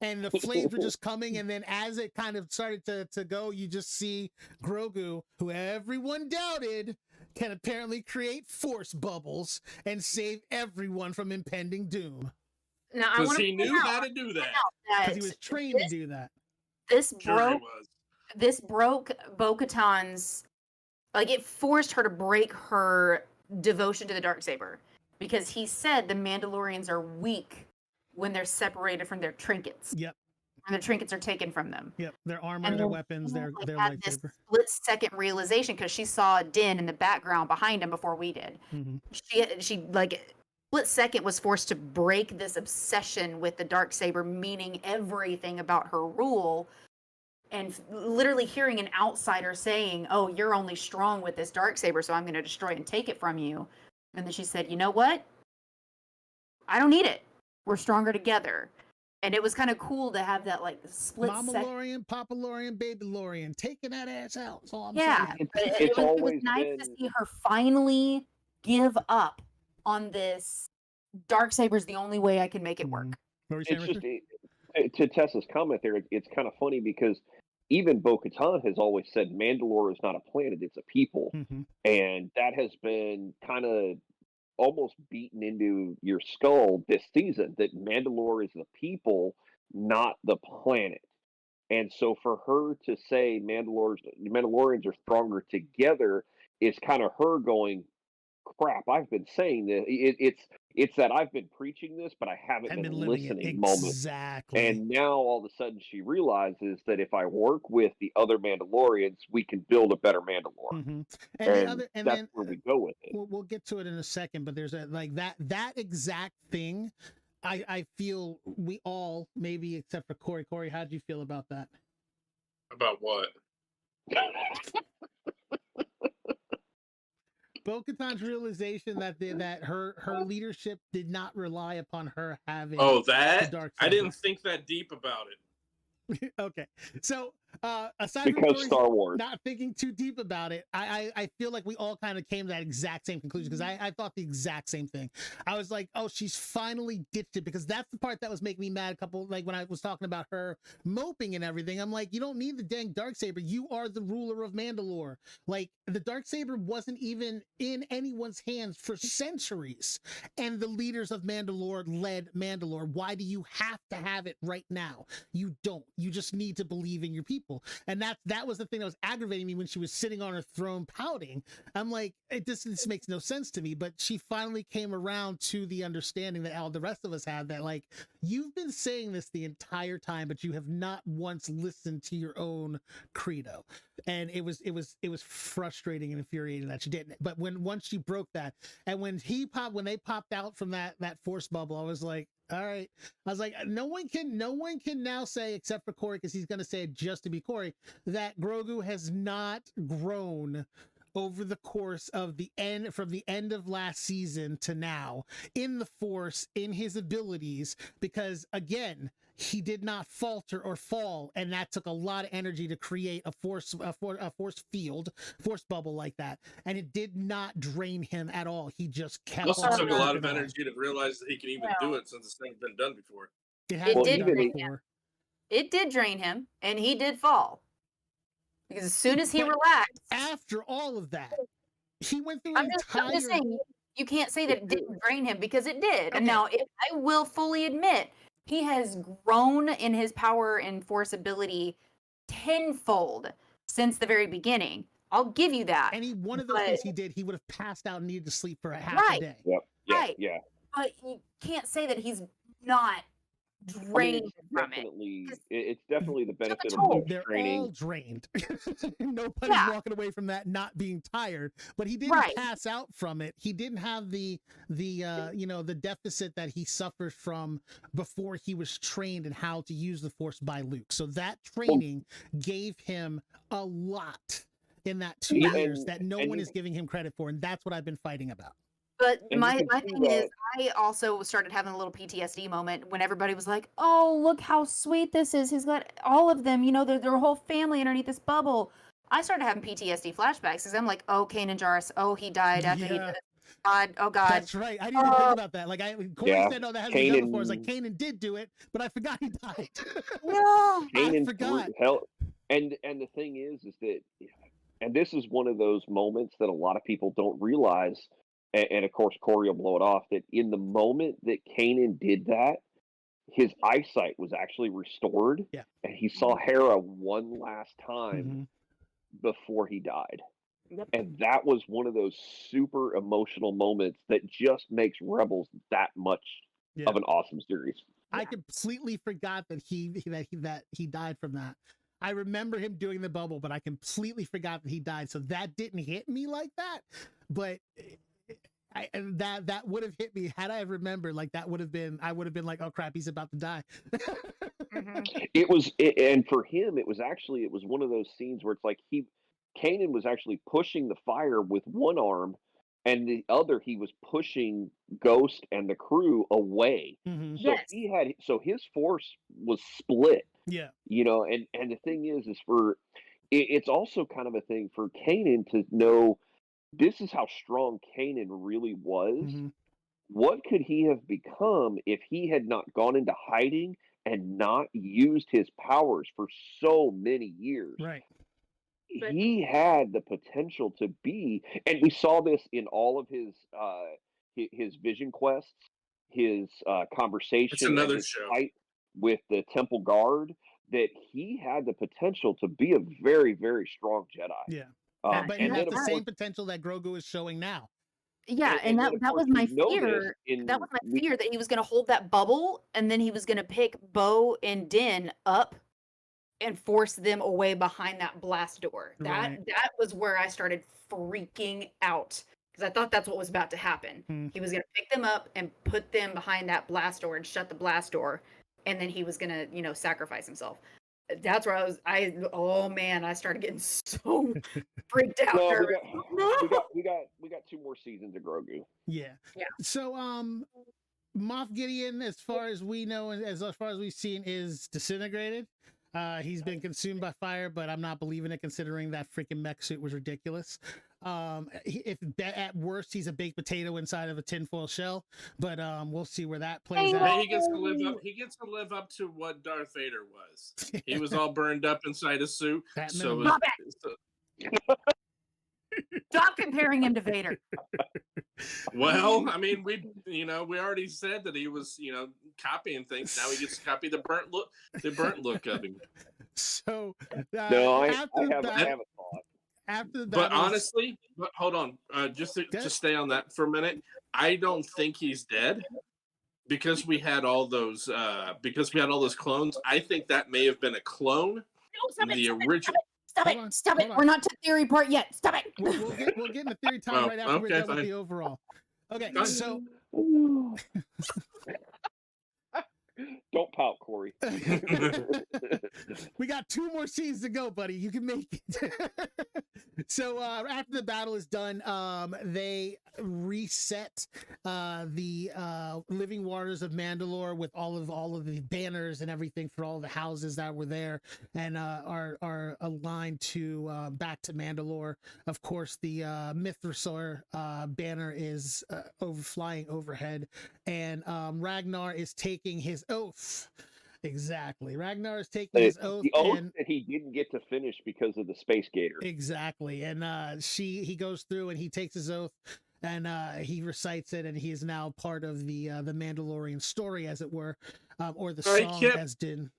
And the flames were just coming, and then as it kind of started to go, you just see Grogu, who everyone doubted, can apparently create force bubbles and save everyone from impending doom. Now I Because want he to knew how to do that. Because he was trained to do that. This Sure he broke was. this broke Bo-Katan's, like, it forced her to break her devotion to the Darksaber, because he said the Mandalorians are weak when they're separated from their trinkets. Yep. And their trinkets are taken from them. Yep. Their armor, And their then weapons, their had this lightsaber. split-second realization, because she saw Din in the background behind him before we did. Mm-hmm. She like split second was forced to break this obsession with the Darksaber, meaning everything about her rule, and literally hearing an outsider saying, "Oh, you're only strong with this Darksaber, so I'm going to destroy and take it from you." And then she said, "You know what? I don't need it. We're stronger together." And it was kind of cool to have that, like, split second. Mama-Lorian, Papa-Lorian, Baby-Lorian, taking that ass out. That's all I'm Yeah, saying. but It's it was always nice to been- see her finally give up on this. Darksaber's the only way I can make it work. What were you saying, It's just Richard? to Tessa's comment there. It's kind of funny because even Bo-Katan has always said Mandalore is not a planet; it's a people, Mhm. and that has been kind of almost beaten into your skull this season. That Mandalore is the people, not the planet. And so for her to say Mandalorians are stronger together is kind of her going, crap, I've been saying this. It's that I've been preaching this, but I haven't I've been been living it. listening moment. Exactly. And now all of a sudden she realizes that if I work with the other Mandalorians, we can build a better Mandalore. Mhm. And And that's then where we go with it. we'll get to it in a second, but there's like that exact thing. I feel we all, maybe except for Corey. Corey, how did you feel about that? About what? Bo-Katan's realization that that her leadership did not rely upon her having. Oh, the that? dark I saber. didn't think that deep about it. Okay, so aside from Because Corey's Star Wars. not thinking too deep about it, I feel like we all kind of came to that exact same conclusion, because I thought the exact same thing. I was like, oh, she's finally ditched it, because that's the part that was making me mad. Like when I was talking about her moping and everything, I'm like, you don't need the dang Darksaber. You are the ruler of Mandalore. Like, the Darksaber wasn't even in anyone's hands for centuries, and the leaders of Mandalore led Mandalore. Why do you have to have it right now? You don't. You just need to believe in your people. And that was the thing that was aggravating me when she was sitting on her throne pouting. I'm like, this makes no sense to me. But she finally came around to the understanding that all the rest of us had, that, like, you've been saying this the entire time, but you have not once listened to your own credo. And it was frustrating and infuriating that she didn't. But once she broke that, and when they popped out from that force bubble, I was like, all right. I was like, no one can now say, except for Corey, because he's going to say it just to be Corey, that Grogu has not grown over the course of from the end of last season to now in the Force, in his abilities, because again, he did not falter or fall, and that took a lot of energy to create a force field, force bubble like that, and it did not drain him at all. He just kept. Also on took a lot of keeping on. energy to realize that he can even do it, since it's never been done before. It hadn't It been did done drain before. It did drain him, and he did fall. Because as soon as he But relaxed, after all of that, he went through I'm an just entire. saying, you can't say that it didn't drain him, because it did. And Okay. now I will fully admit, he has grown in his power and force ability tenfold since the very beginning. I'll give you that. Any one of those But- things he did, he would have passed out and needed to sleep for a half a Right. day. Yep. Yeah. Right. Yeah. But you can't say that he's not drained it's from it. definitely 'Cause it's definitely the benefit of toll. Luke's They're training. all drained. Nobody's Yeah. walking away from that not being tired, but he didn't Right. pass out from it. He didn't have the deficit that he suffered from before he was trained in how to use the Force by Luke. So that training gave him a lot in that 2 Yeah. years that no And one you- is giving him credit for, and that's what I've been fighting about. But And you my can see thing is, that- I also started having a little PTSD moment when everybody was like, "Oh, look how sweet this is. He's got all of them. You know, their whole family underneath this bubble." I started having PTSD flashbacks because I'm like, "Oh, Kanan Jarrus. Oh, he died after he did Yeah. it. God. Oh God." That's right. I didn't even think about that. Like Corey Yeah. said, "No, that hasn't been done before." I was like, Kanan- "Kanan did do it, but I forgot he died." Yeah. Kanan forgot. and the thing is that, and this is one of those moments that a lot of people don't realize, and of course Corey will blow it off, that in the moment that Kanan did that, his eyesight was actually restored, Yeah. and he saw Hera one last time Mhm. before he died. Yep. And that was one of those super emotional moments that just makes Rebels that much Yeah. of an awesome series. I completely forgot that he died from that. I remember him doing the bubble, but I completely forgot that he died. So that didn't hit me like that. But that would have hit me had I remembered. Like I would have been like, "Oh crap, he's about to die." And for him, it was one of those scenes where it's like Kanan was actually pushing the fire with one arm, and the other he was pushing Ghost and the crew away. Mhm. So Yes. so his force was split, Yeah. and the thing is it's also kind of a thing for Kanan to know this is how strong Kanan really was. Mhm. What could he have become if he had not gone into hiding and not used his powers for so many years? Right. But- He had the potential to be, and we saw this in all of his vision quests, his conversation, and another his show. fight with the Temple Guard, that he had the potential to be a very, very strong Jedi. Yeah. But But he it and has then, the of same course, potential that Grogu is showing now. Yeah, and and then, of that course, was my we know this fear. in- That was my we- fear that he was going to hold that bubble and then he was going to pick Bo and Din up and force them away behind that blast door. Right. That was where I started freaking out because I thought that's what was about to happen. Hmm. He was going to pick them up and put them behind that blast door and shut the blast door, and then he was going to, sacrifice himself. That's where I started getting so freaked out. No, nervous. we got 2 more seasons of Grogu. Yeah. Yeah. So Moff Gideon, as far as we know and as far as we've seen, is disintegrated. He's been consumed by fire, but I'm not believing it considering that freaking mech suit was ridiculous. At worst he's a baked potato inside of a tinfoil shell, but we'll see where that plays Hey, out. Hey, he gets to live up to what Darth Vader was. He was all burned up inside a suit. At So, minimum. Stop comparing him to Vader. well, I mean, we already said that he was, copying things. Now he gets to copy the burnt look of him. So No, I after the have battle- a thought. after the But battle is- honestly, hold on, just Good. to stay on that for a minute. I don't think he's dead because we had all those clones. I think that may have been a clone. No, stop it, The stop it, original. Stop Hold it. on, Stop it. hold on. We're not to the theory part yet. Stop it. we'll get into theory time Oh, right after we're okay, done with fine. the overall. Okay, Fine. so Don't pout, Corey. we got 2 more scenes to go, buddy. You can make it. So after the battle is done, they reset the living waters of Mandalore with all of the banners and everything for all the houses that were there, and are aligned to back to Mandalore. Of course, the Mythrasaur banner is flying overhead, and Ragnar is taking his oath. Exactly. Ragnar is taking his oath, The oath and that he didn't get to finish because of the Space Gator. exactly. And he goes through and he takes his oath, and he recites it, and he is now part of the Mandalorian story, as it were, or the song, as Din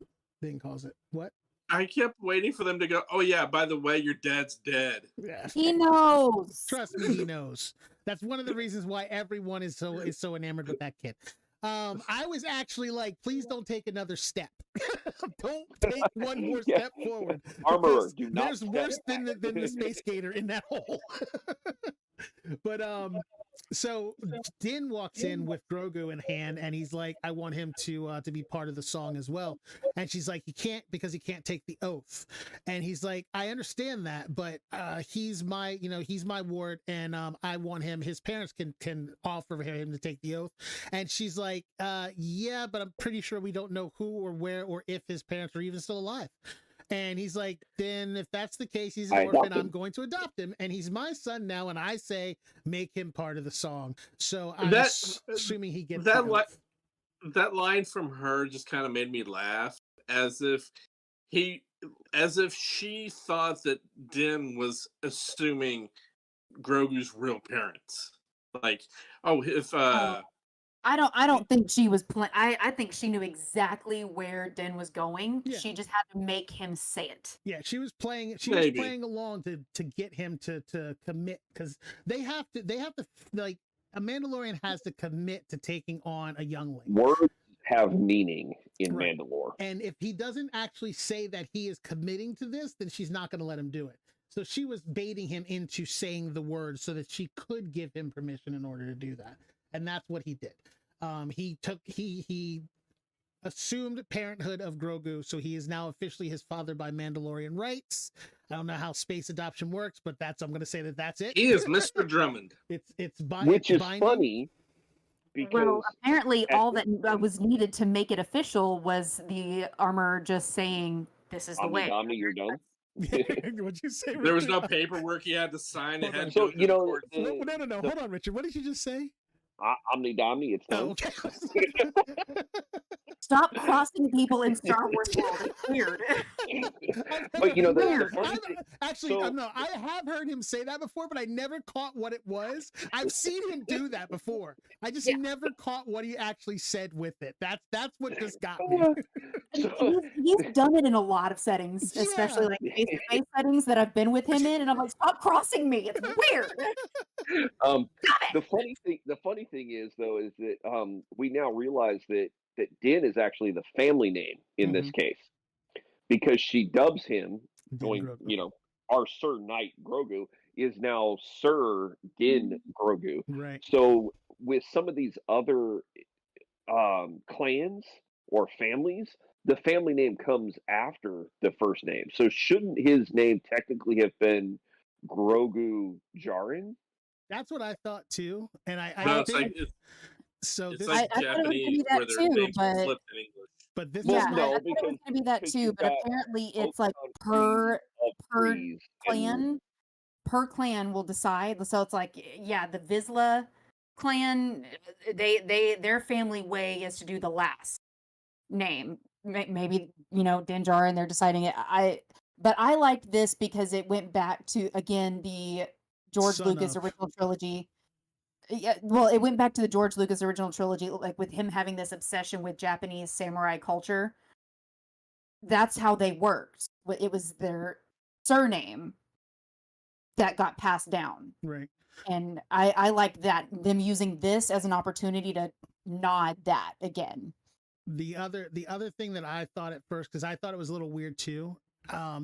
calls it. What? I kept waiting for them to go, oh yeah, by the way, your dad's dead. Yeah. He knows. Trust me, he knows. That's one of the reasons why everyone is so enamored with that kid. I was actually like, please don't take another step. Don't take one more step forward. Armorer, There's worse than the Space Gator in that hole. But so Din walks in with Grogu in hand, and he's like, I want him to be part of the song as well. And she's like, he can't, because he can't take the oath. And he's like, I understand that, but he's my ward, and I want him. His parents can offer him to take the oath. And she's like, yeah, but I'm pretty sure we don't know who or where or if his parents are even still alive. And he's like, then if that's the case, he's an orphan, I'm going to adopt him. And he's my son now. And I say, make him part of the song. So I'm assuming he gets that line from her just kind of made me laugh, as if she thought that Din was assuming Grogu's real parents. Like, oh, if I don't think she was playing. I think she knew exactly where Den was going. Yeah. She just had to make him say it. Yeah, she was playing. She was playing along to get him to commit, because they have to like, a Mandalorian has to commit to taking on a youngling. Words have meaning in Mandalore, and if he doesn't actually say that he is committing to this, then she's not going to let him do it. So she was baiting him into saying the words so that she could give him permission in order to do that. And that's what he did. He assumed parenthood of Grogu, so he is now officially his father by Mandalorian rights. I don't know how space adoption works, but I'm going to say that's it. He is Mr. Drummond. Which is funny, because apparently all that was needed to make it official was the armor just saying, "This is the way." Omni, you're done. What'd you say? There was no paperwork he had to sign. It had so, no. No. Hold on, Richard. What did you just say? Omni Domni, it's done. Oh, okay. Stop crossing people in Star Wars world. It's weird. But I have heard him say that before, but I never caught what it was. I've seen him do that before. I just never caught what he actually said with it. That's what just got me. He's done it in a lot of settings, especially like face-to-face settings that I've been with him in, and I'm like, stop crossing me. It's weird. The funny thing is, though, is that we now realize that Din is actually the family name in this case, because she dubs him, going, our Sir Knight Grogu is now Sir Din Grogu. Right. So with some of these other clans or families, the family name comes after the first name. So shouldn't his name technically have been Grogu Jaren? That's what I thought too, and I think so. It's This, like I Japanese, thought where it was their gonna be names that are too, flipped in English. but this Yeah, is I thought it was going to be that too, but apparently it's like per clan will decide. So it's like, The Vizsla clan, their family way is to do the last name. maybe Din Djarin, they're deciding it. But I liked this because it went back to, again, the George Son Lucas of. original trilogy. Yeah, well, it went back to the George Lucas original trilogy, like with him having this obsession with Japanese samurai culture. That's how they worked. It was their surname that got passed down. right. And I like that, them using this as an opportunity to nod that again. The other thing that I thought at first, because I thought it was a little weird too,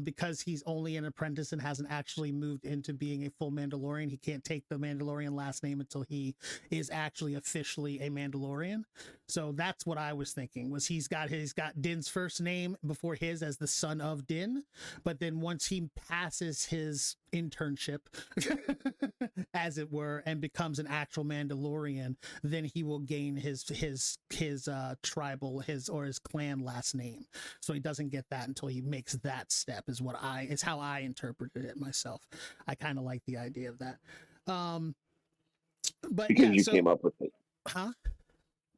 because he's only an apprentice and hasn't actually moved into being a full Mandalorian. He can't take the Mandalorian last name until he is actually officially a Mandalorian. So that's what I was thinking, was he's got Din's first name before his as the son of Din, but then once he passes his internship, as it were, and becomes an actual Mandalorian, then he will gain his tribal, his clan last name. So he doesn't get that until he makes that step, is how I interpreted it myself. I kind of like the idea of that. But because yeah, you came up with it. Huh?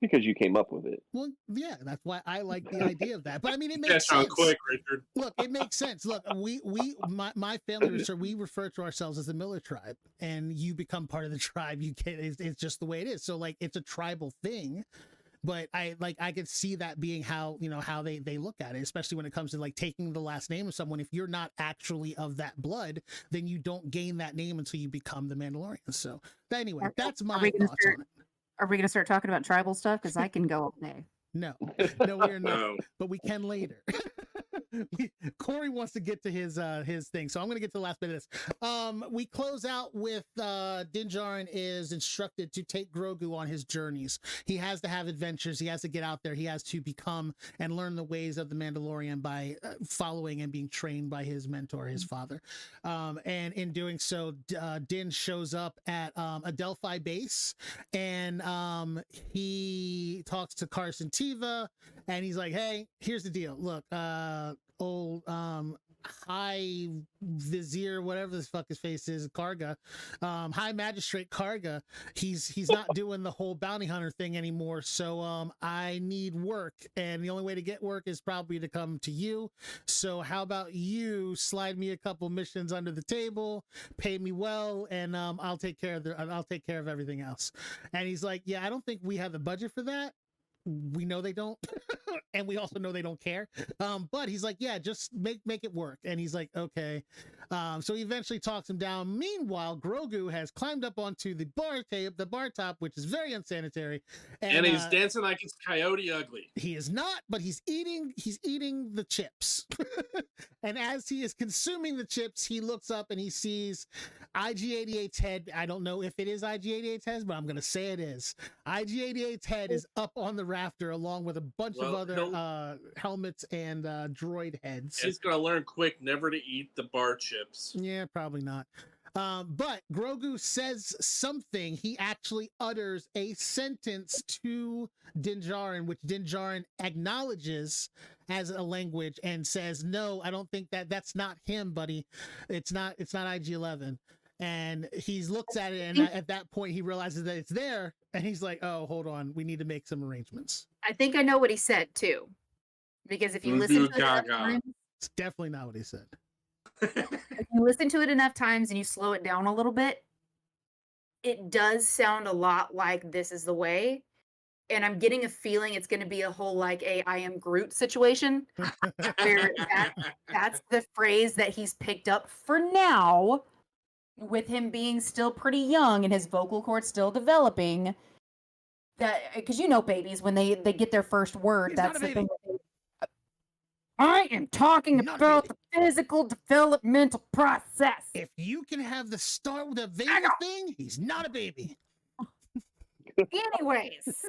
Because you came up with it. Well, yeah, that's why I like the idea of that. But I mean, it Catch makes on sense. quick, Richard. Look, it makes sense. Look, my family we refer to ourselves as the Miller tribe, and you become part of the tribe. You can it's just the way it is. So like, it's a tribal thing. But I could see that being how they look at it, especially when it comes to like taking the last name of someone. If you're not actually of that blood, then you don't gain that name until you become the Mandalorian. So anyway, that's my thoughts on it. Are we going to start talking about tribal stuff? Because I can go all day. No, we are not. No. But we can later. Corey wants to get to his thing, so I'm gonna get to the last bit of this. We close out with Din Djarin is instructed to take Grogu on his journeys. He has to have adventures. He has to get out there. He has to become and learn the ways of the Mandalorian by following and being trained by his mentor, his father. And in doing so, Din shows up at a Delphi base, and he talks to Carson Teva, and he's like, "Hey, here's the deal. Look, old High Vizier, whatever the fuck his face is, Karga, High Magistrate Karga, he's not doing the whole bounty hunter thing anymore. So I need work, and the only way to get work is probably to come to you. So how about you slide me a couple missions under the table, pay me well, and I'll take care of everything else." And he's like, "Yeah, I don't think we have the budget for that." We know they don't, and we also know they don't care. But he's like, "Yeah, just make it work." And he's like, "Okay." So he eventually talks him down. Meanwhile, Grogu has climbed up onto the bar top, which is very unsanitary, And he's dancing like it's Coyote Ugly. He is not, but he's eating the chips. And as he is consuming the chips, he looks up and he sees IG-88's head. I don't know if it is IG-88's head, but I'm going to say it is. IG-88's head is up on the rafter along with a bunch of other helmets and droid heads. He's going to learn quick never to eat the bar chips. Yeah, probably not. But Grogu says something. He actually utters a sentence to Din Djarin, which Din Djarin acknowledges as a language and says, "No, I don't think that's not him, buddy. It's not IG-11." And he looks at it, and at that point he realizes that it's there, and he's like, "Oh, hold on, we need to make some arrangements." I think I know what he said too, because if you listen to it enough times, it's definitely not what he said. if you listen to it enough times and you slow it down a little bit, it does sound a lot like "This is the way." And I'm getting a feeling it's going to be a whole like a I am Groot situation where that's the phrase that he's picked up for now, with him being still pretty young and his vocal cords still developing. That because babies, when they get their first word, that's the thing. I am talking about the physical developmental process. If you can have the Vader thing, he's not a baby. Anyways,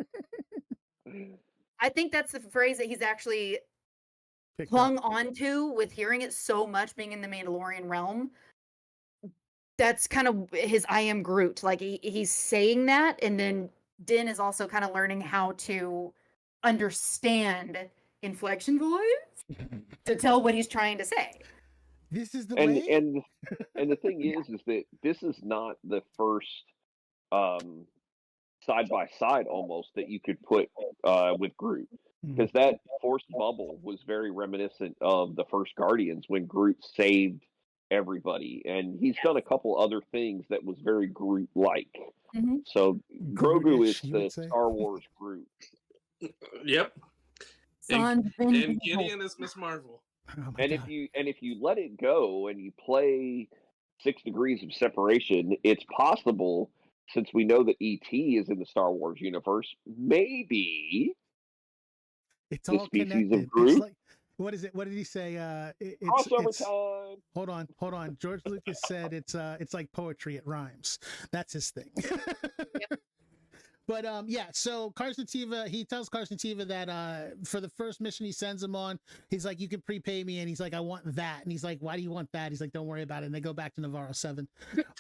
I think that's the phrase that he's actually clung onto with hearing it so much being in the Mandalorian realm. That's kind of his I am Groot. Like he's saying that, and then Din is also kind of learning how to understand inflection voice to tell what he's trying to say. This is the way. And the thing is that this is not the first side by side almost that you could put with Groot, because that forced bubble was very reminiscent of the first Guardians when Groot saved everybody, and he's done a couple other things that was very Groot like. So Grogu is the Star Wars Groot. Yep. And Gideon is Miss Marvel. Oh and God. if you let it go and you play 6 Degrees of Separation, it's possible, since we know that E.T. is in the Star Wars universe, maybe it's all species connected. of Groot. It's like, what is it? What did he say? Crossover time. Hold on. George Lucas said it's like poetry. It rhymes. That's his thing. Yep. But yeah, so Carson Teva, he tells Carson Teva that for the first mission he sends him on, he's like, "You can prepay me," and he's like, "I want that," and he's like, "Why do you want that?" He's like, "Don't worry about it." And they go back to Navarro 7.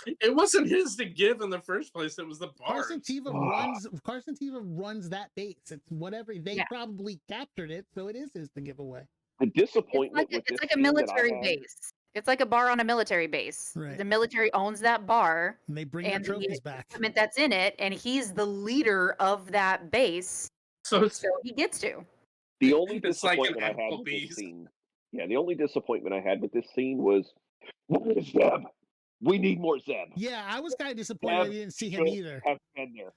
It wasn't his to give in the first place. It was the bar. Carson Teva runs that base. It's whatever they probably captured it, so it is his to give away. The disappointment It's like a military base. It's like a bar on a military base. Right. The military owns that bar. And they bring the trophies back. Equipment that's in it, and he's the leader of that base. So it's So he gets to. The only It's like an disappointment I had with Applebee's. this scene, the only disappointment I had with this scene was, where's Zeb? We need more Zeb. Yeah, I was kind of disappointed I Zeb didn't see him should either. have been there.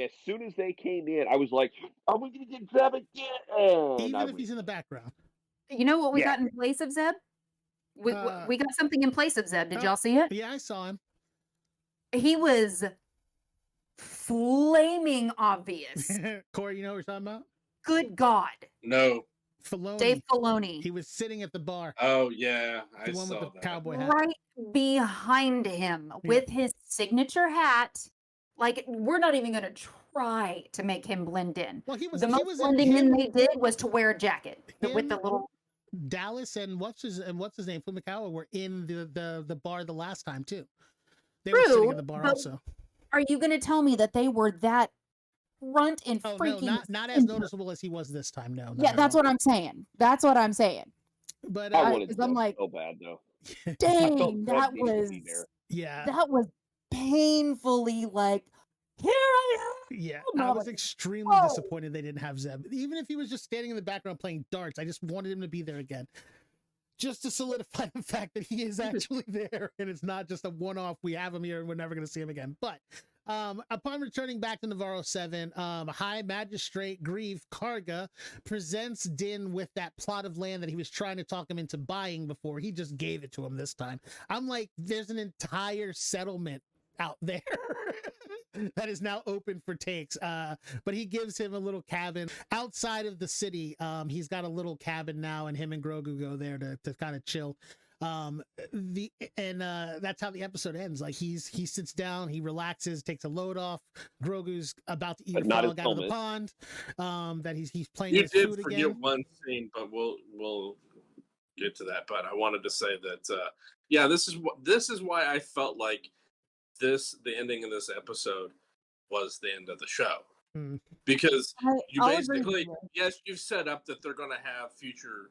As soon as they came in, I was like, are we going to get Zeb again? And Even if he's in the background. You know what we Yeah. got in place of Zeb? We Uh, we got something in place of Zeb. Did oh. y'all see it? Yeah, I saw him. He was flaming obvious. Corey, you know what we're talking about? Good God. no. Filoni. Dave Filoni. He was sitting at the bar. Oh yeah, I The one with saw the that. cowboy hat. Right behind him with his signature hat. Like, we're not even going to try to make him blend in. Well, he was The he most was blending in him, they did was to wear a jacket with him, the little. Dallas and what's his name, Fumikawa were in the bar the last time too. They True, were sitting in the bar but also. Are you going to tell me that they were that front and Oh freaking? no, not as noticeable as he was this time. No, Yeah, that's what I'm saying. That's what I'm saying. But I wanted I'm Zeb like, so bad, though. dang, Zeb that needed to was be there. yeah, that was painfully like, here I am. yeah. No, I was like, extremely whoa. disappointed they didn't have Zeb. Even if he was just standing in the background playing darts, I just wanted him to be there again. Just to solidify the fact that he is actually there and it's not just a one-off. We have him here and we're never going to see him again. But upon returning back to Navarro 7, High Magistrate Grieve Karga presents Din with that plot of land that he was trying to talk him into buying before. He just gave it to him this time. I'm like, there's an entire settlement out there that is now open for takes, but he gives him a little cabin outside of the city. He's got a little cabin now, and him and Grogu go there to kind of chill. That's how the episode ends. Like he sits down, he relaxes, takes a load off. Grogu's about to eat a frog out of the pond. That he's playing his food again. You did forget one scene, but we'll get to that. But I wanted to say that yeah, this is why I felt like the ending of this episode was the end of the show. Because you basically, yes, you've set up that they're going to have future,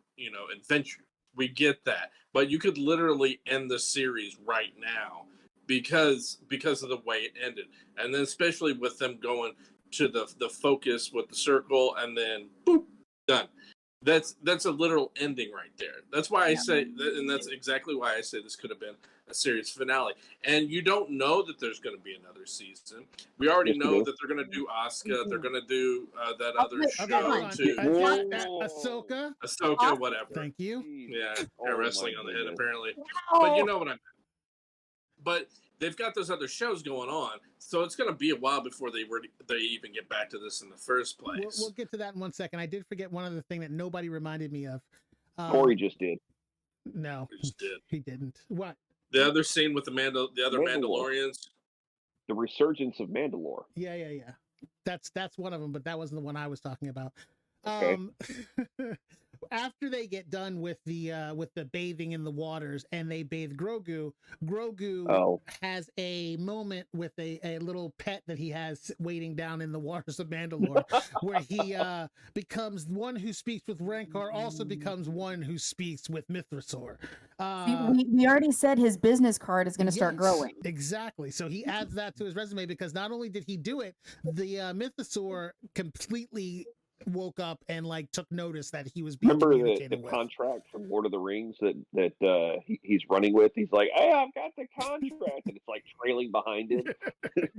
adventure. We get that, but you could literally end the series right now because of the way it ended, and then especially with them going to the focus with the circle, and then boop, done. That's a literal ending right there. That's why I say, and that's exactly why I say this could have been a series finale. And you don't know that there's going to be another season. We already know that they're going to do Asuka. They're going to do that other show too. Ahsoka, whatever. Thank you. Yeah, wrestling on the head apparently. But you know what I mean. But they've got those other shows going on, so it's going to be a while before they even get back to this in the first place. We'll get to that in 1 second. I did forget one other thing that nobody reminded me of. Corey just did. No, he didn't. What? The other scene with the other Mandalorians. The resurgence of Mandalore. Yeah. That's one of them, but that wasn't the one I was talking about. Okay. After they get done with the bathing in the waters and they bathe Grogu has a moment with a little pet that he has waiting down in the waters of Mandalore where he becomes one who speaks with Rancor, also becomes one who speaks with Mythrasaur. We already said his business card is going to start growing. Exactly. So he adds that to his resume because not only did he do it, the Mythosaur completely woke up and took notice that he was being communicated the with. Contract from Lord of the Rings that he's running with. He's like, hey, I've got the contract, and it's trailing behind him.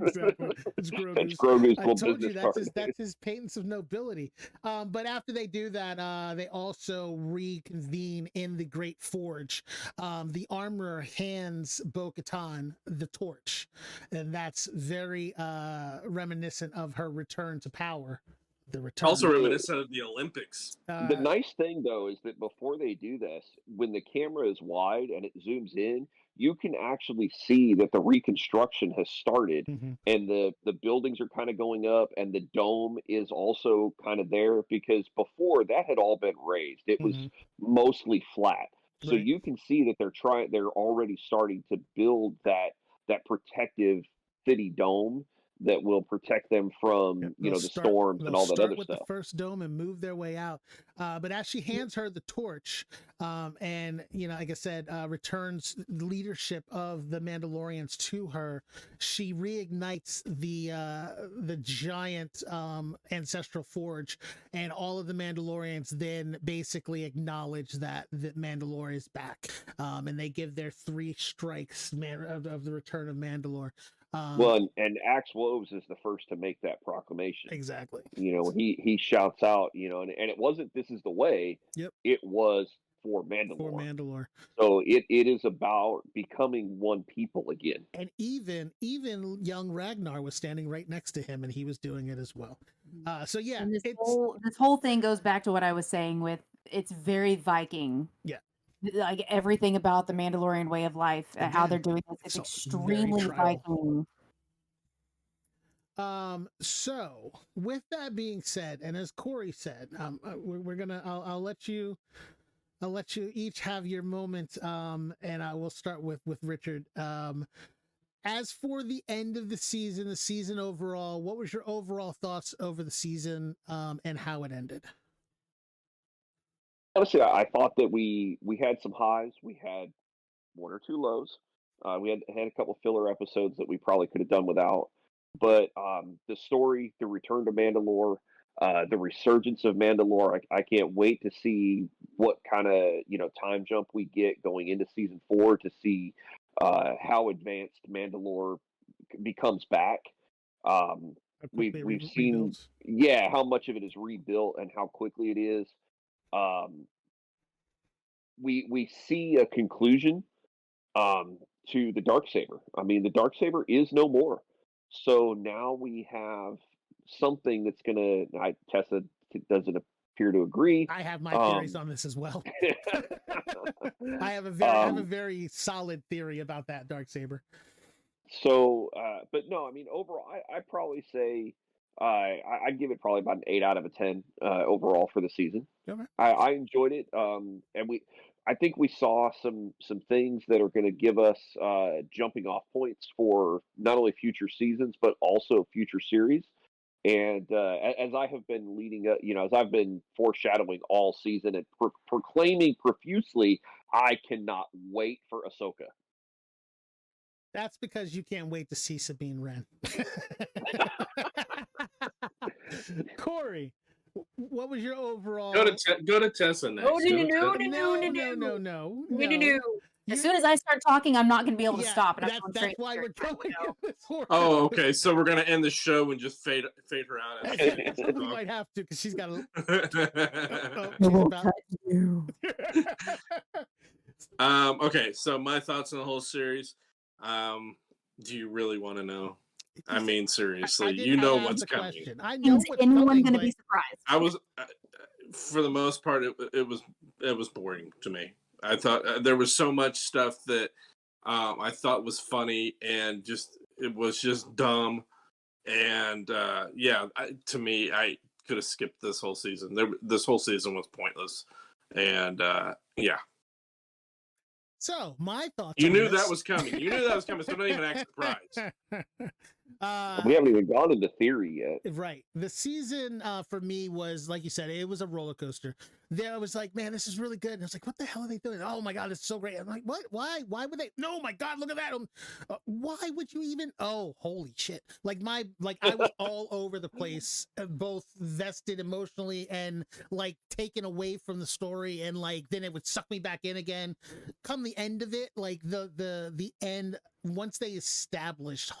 Exactly. It's That's Grogu's I little told you business that's his patents of nobility. But after they do that, they also reconvene in the Great Forge. The armorer hands Bo-Katan the torch, and that's very reminiscent of her return to power. The return. Also reminiscent of the Olympics. The nice thing, though, is that before they do this, when the camera is wide and it zooms in, you can actually see that the reconstruction has started, and the buildings are kind of going up, and the dome is also kind of there, because before that had all been raised. It was mostly flat. So you can see that they're already starting to build that protective city dome that will protect them from the storms and all that other with stuff. The first dome and move their way out. But as she hands her the torch, and like I said, returns leadership of the Mandalorians to her, she reignites the giant ancestral forge, and all of the Mandalorians then basically acknowledge that Mandalore is back, and they give their 3 strikes of the return of Mandalore. Well, and Axe Woves is the first to make that proclamation. Exactly. He shouts out, and it wasn't "This is the way." Yep. It was for Mandalore. For Mandalore. So it is about becoming one people again. And even young Ragnar was standing right next to him, and he was doing it as well. So yeah, and this whole thing goes back to what I was saying with it's very Viking. Yeah. Like everything about the Mandalorian way of life, how they're doing this, it's extremely Viking. So with that being said, and as Corey said, we're gonna I'll let you each have your moment, and I will start with Richard. As for the end of the season overall, what was your overall thoughts over the season, and how it ended? Honestly, I thought that we had some highs. We had 1 or 2 lows. We had a couple filler episodes that we probably could have done without. But the story, the return to Mandalore, the resurgence of Mandalore, I can't wait to see what kind of time jump we get going into season 4 to see how advanced Mandalore becomes back. We've seen, how much of it is rebuilt and how quickly it is. We see a conclusion to the Darksaber. I mean, the Darksaber is no more. So now we have something that's gonna. Tessa doesn't appear to agree. I have my theories on this as well. I have a very solid theory about that Darksaber. So, but no, I mean, overall, I'd probably say I'd give it probably about an 8 out of a 10 overall for the season. Okay. I enjoyed it, and I think we saw some things that are going to give us jumping off points for not only future seasons but also future series. And as I have been leading up, as I've been foreshadowing all season and proclaiming profusely, I cannot wait for Ahsoka. That's because you can't wait to see Sabine Wren. Corey, what was your overall? Go to Tessa next. No. As soon as I start talking, I'm not going to be able to stop. And that's why we're going. Oh, okay. So we're gonna end the show and just fade her out. We might have to because she's got a. Okay, so my thoughts on the whole series. Do you really want to know? I mean, seriously, you know what's coming. I know what's anyone going to but be surprised? I was, for the most part, it was boring to me. I thought there was so much stuff that I thought was funny, and it was just dumb. And to me, I could have skipped this whole season. This whole season was pointless, and yeah. So my thoughts. You knew that was coming. You knew that was coming. So don't even act surprised. We haven't even gone into theory yet. Right. The season for me was, like you said, it was a roller coaster. There I was like, man, this is really good. And I was like, what the hell are they doing? Oh my God, it's so great. I'm like, what? Why would they? No, my God, look at that. Why would you even? Oh, holy shit. Like I was all over the place, both vested emotionally and like taken away from the story. And like, then it would suck me back in again. Come the end of it, like the end, once they established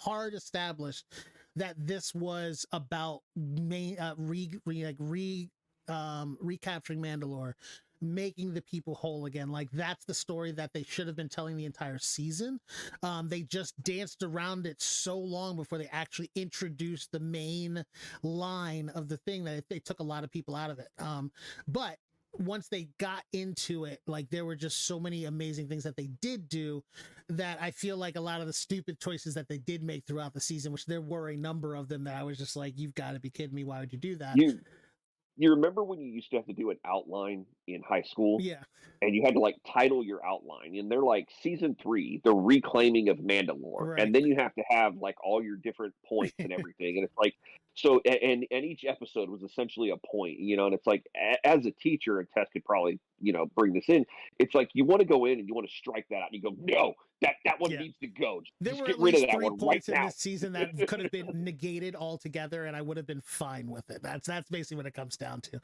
that this was about recapturing Mandalore, making the people whole again. Like that's the story that they should have been telling the entire season. They just danced around it so long before they actually introduced the main line of the thing that they took a lot of people out of it. But once they got into it, like there were just so many amazing things that they did do that I feel like a lot of the stupid choices that they did make throughout the season, which there were a number of them that I was just like, you've got to be kidding me. Why would you do that? you remember when you used to have to do an outline in high school? Yeah. And you had to like title your outline, and they're like season 3, the reclaiming of Mandalore, Right. and then you have to have like all your different points and everything, and it's like so, and each episode was essentially a point, and it's like as a teacher, and Tess could probably bring this in. It's like you want to go in and you want to strike that out, and you go, no, that one Yeah. needs to go. There Just were get at rid of least that 3 one right points in now. this season that could have been negated altogether, and I would have been fine with it. That's basically what it comes down to.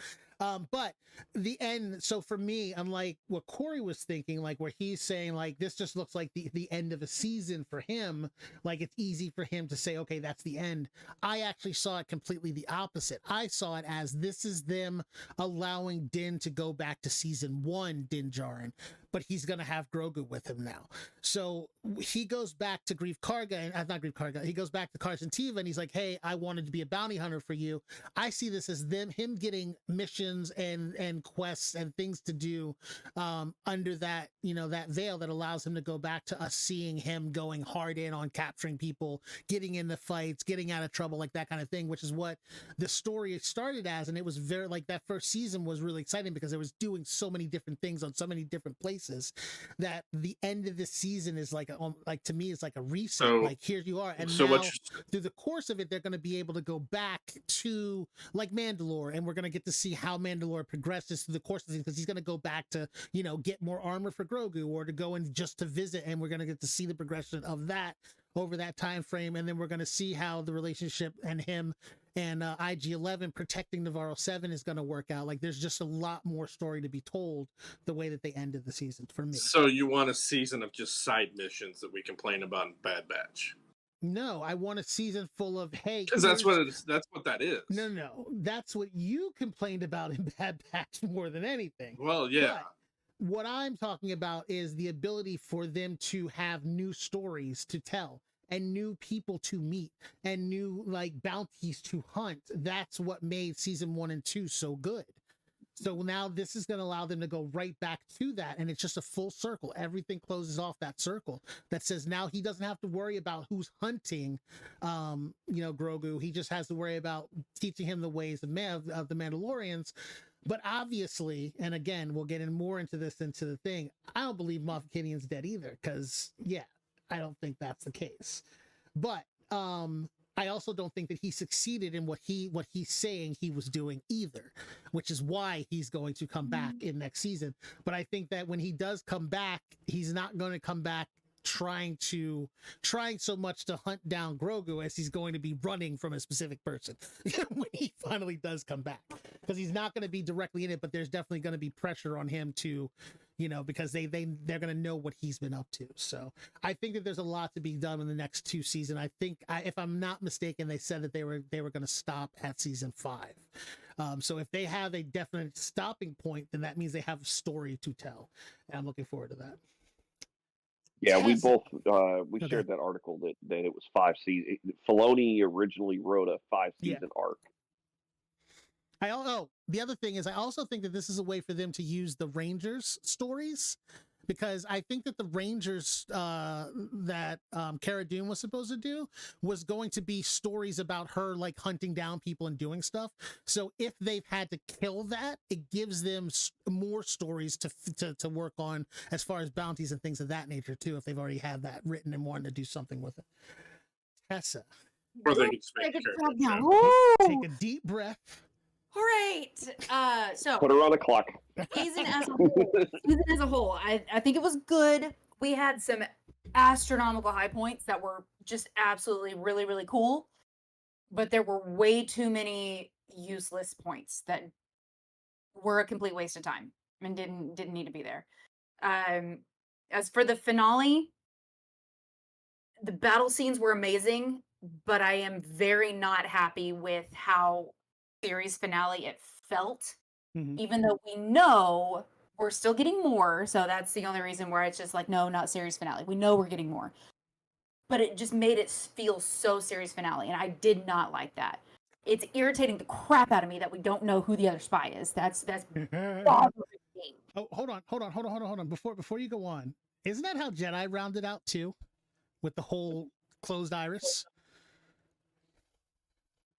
But the end. So for me, unlike what Corey was thinking, like where he's saying like this just looks like the end of a season for him. Like it's easy for him to say, okay, that's the end. I actually saw it completely the opposite. I saw it as this is them allowing Din to go back to season 1, Din Djarin, but he's gonna have Grogu with him now. So he goes back to Grief Karga, and not Grief Karga. He goes back to Carson Teva, and he's like, "Hey, I wanted to be a bounty hunter for you." I see this as him getting missions and quests and things to do under that that veil that allows him to go back to us seeing him going hard in on capturing people, getting into fights, getting out of trouble, like that kind of thing, which is what the story started as. And it was very like that first season was really exciting because it was doing so many different things on so many different places that the end of this season is like to me is like a reset. So- like here you are, and So now what through the course of it, they're going to be able to go back to like Mandalore, and we're going to get to see how Mandalore progresses through the course of things, because he's going to go back to get more armor for Grogu, or to go and just to visit, and we're going to get to see the progression of that over that time frame, and then we're going to see how the relationship and him and IG-11 protecting Navarro 7 is going to work out. Like there's just a lot more story to be told the way that they ended the season for me. So you want a season of just side missions that we complain about in Bad Batch? No, I want a season full of hey, Because that's what it is. That's what that is. No, that's what you complained about in Bad Batch more than anything. Well, yeah. But what I'm talking about is the ability for them to have new stories to tell and new people to meet and new like bounties to hunt. That's what made season 1 and 2 so good. So now this is going to allow them to go right back to that, and it's just a full circle. Everything closes off that circle that says now he doesn't have to worry about who's hunting Grogu. He just has to worry about teaching him the ways of the Mandalorians. But obviously, and again, we'll get in more into this into the thing, I don't believe Moff Gideon's dead either, because I don't think that's the case. But I also don't think that he succeeded in what he's saying he was doing either, which is why he's going to come back in next season. But I think that when he does come back, he's not going to come back trying so much to hunt down Grogu as he's going to be running from a specific person when he finally does come back, because he's not going to be directly in it, but there's definitely going to be pressure on him to because they're going to know what he's been up to. So I think that there's a lot to be done in the next 2 seasons. I think if I'm not mistaken, they said that they were going to stop at season 5. So if they have a definite stopping point, then that means they have a story to tell, and I'm looking forward to that. Yeah, we Yes. both Okay. shared that article that it was 5 seasons. Filoni originally wrote a 5-season arc. The other thing is I also think that this is a way for them to use the Rangers stories, because I think that the Rangers that Cara Dune was supposed to do was going to be stories about her like hunting down people and doing stuff. So if they've had to kill that, it gives them more stories to work on as far as bounties and things of that nature too, if they've already had that written and wanted to do something with it. Tessa, Or they could just make Take a a character job now. show. take a deep breath. All right. So Put her on a clock. season as a whole, I think it was good. We had some astronomical high points that were just absolutely really, really cool. But there were way too many useless points that were a complete waste of time and didn't need to be there. As for the finale, the battle scenes were amazing, but I am very not happy with how series finale it felt. Mhm. Even though we know we're still getting more, so that's the only reason where it's just like, no, not series finale. We know we're getting more. But it just made it feel so series finale, and I did not like that. It's irritating the crap out of me that we don't know who the other spy is. That's bothering me. Oh, hold on. Before you go on, isn't that how Jedi rounded out too, with the whole closed iris?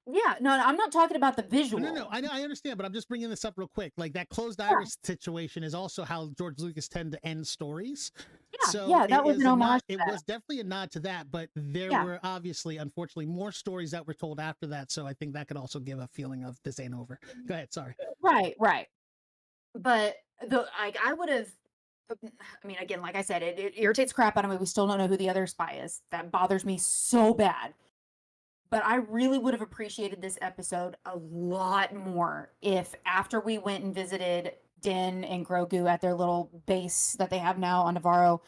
Yeah, no, I'm not talking about the visual. No, I understand, but I'm just bringing this up real quick. Like that closed Yeah. iris situation is also how George Lucas tend to end stories. Yeah, So yeah, that was is an a homage nod, to it that. was definitely a nod to that, but there Yeah. were obviously, unfortunately, more stories that were told after that. So I think that could also give a feeling of this ain't over. Go ahead, sorry. Right. But I would have. I mean, again, like I said, it irritates crap out of me. We still don't know who the other spy is. That bothers me so bad. But I really would have appreciated this episode a lot more if after we went and visited Din and Grogu at their little base that they have now on Navarro,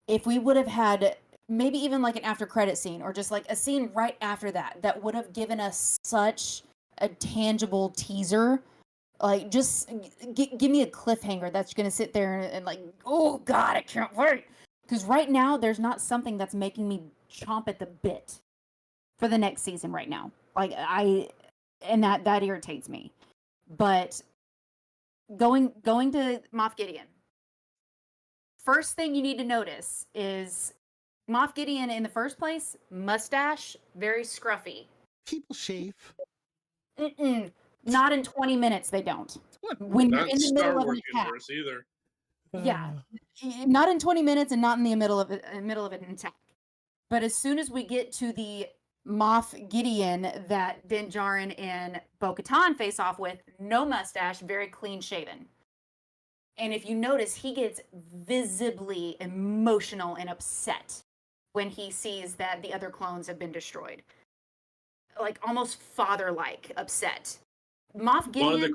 if we would have had maybe even like an after credit scene or just like a scene right after that would have given us such a tangible teaser. Like, just give me a cliffhanger that's going to sit there and like, oh God, I can't wait. Because right now, there's not something that's making me chomp at the bit for the next season right now. Like, and that irritates me. But going to Moff Gideon, first thing you need to notice is Moff Gideon in the first place, mustache, very scruffy. People shave. Mm-mm. Not in 20 minutes, they don't. What? When you're Not in the Star middle of Wars an attack. universe either. Yeah. Not in 20 minutes and not in the middle of an attack. But as soon as we get to the Moff Gideon that Din Djarin and Bo-Katan face off with, no mustache, very clean shaven. And if you notice, he gets visibly emotional and upset when he sees that the other clones have been destroyed. Like almost father-like upset. Moff Gideon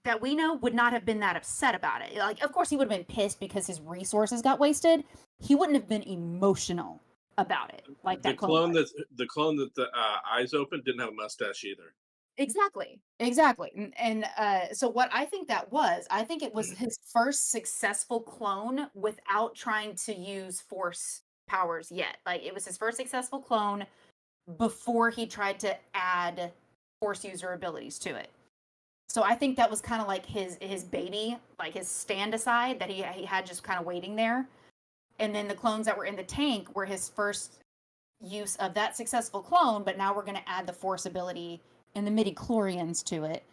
that we know would not have been that upset about it. Like, of course, he would have been pissed because his resources got wasted. He wouldn't have been emotional about it. Like the that clone was. the clone that the eyes open didn't have a mustache either. Exactly. And so what I think I think it was his first successful clone without trying to use force powers yet. Like, it was his first successful clone before he tried to add force user abilities to it. So I think that was kind of like his baby, like his stand aside that he had just kind of waiting there. And then the clones that were in the tank were his first use of that successful clone, but now we're going to add the force ability and the midi-chlorians to it.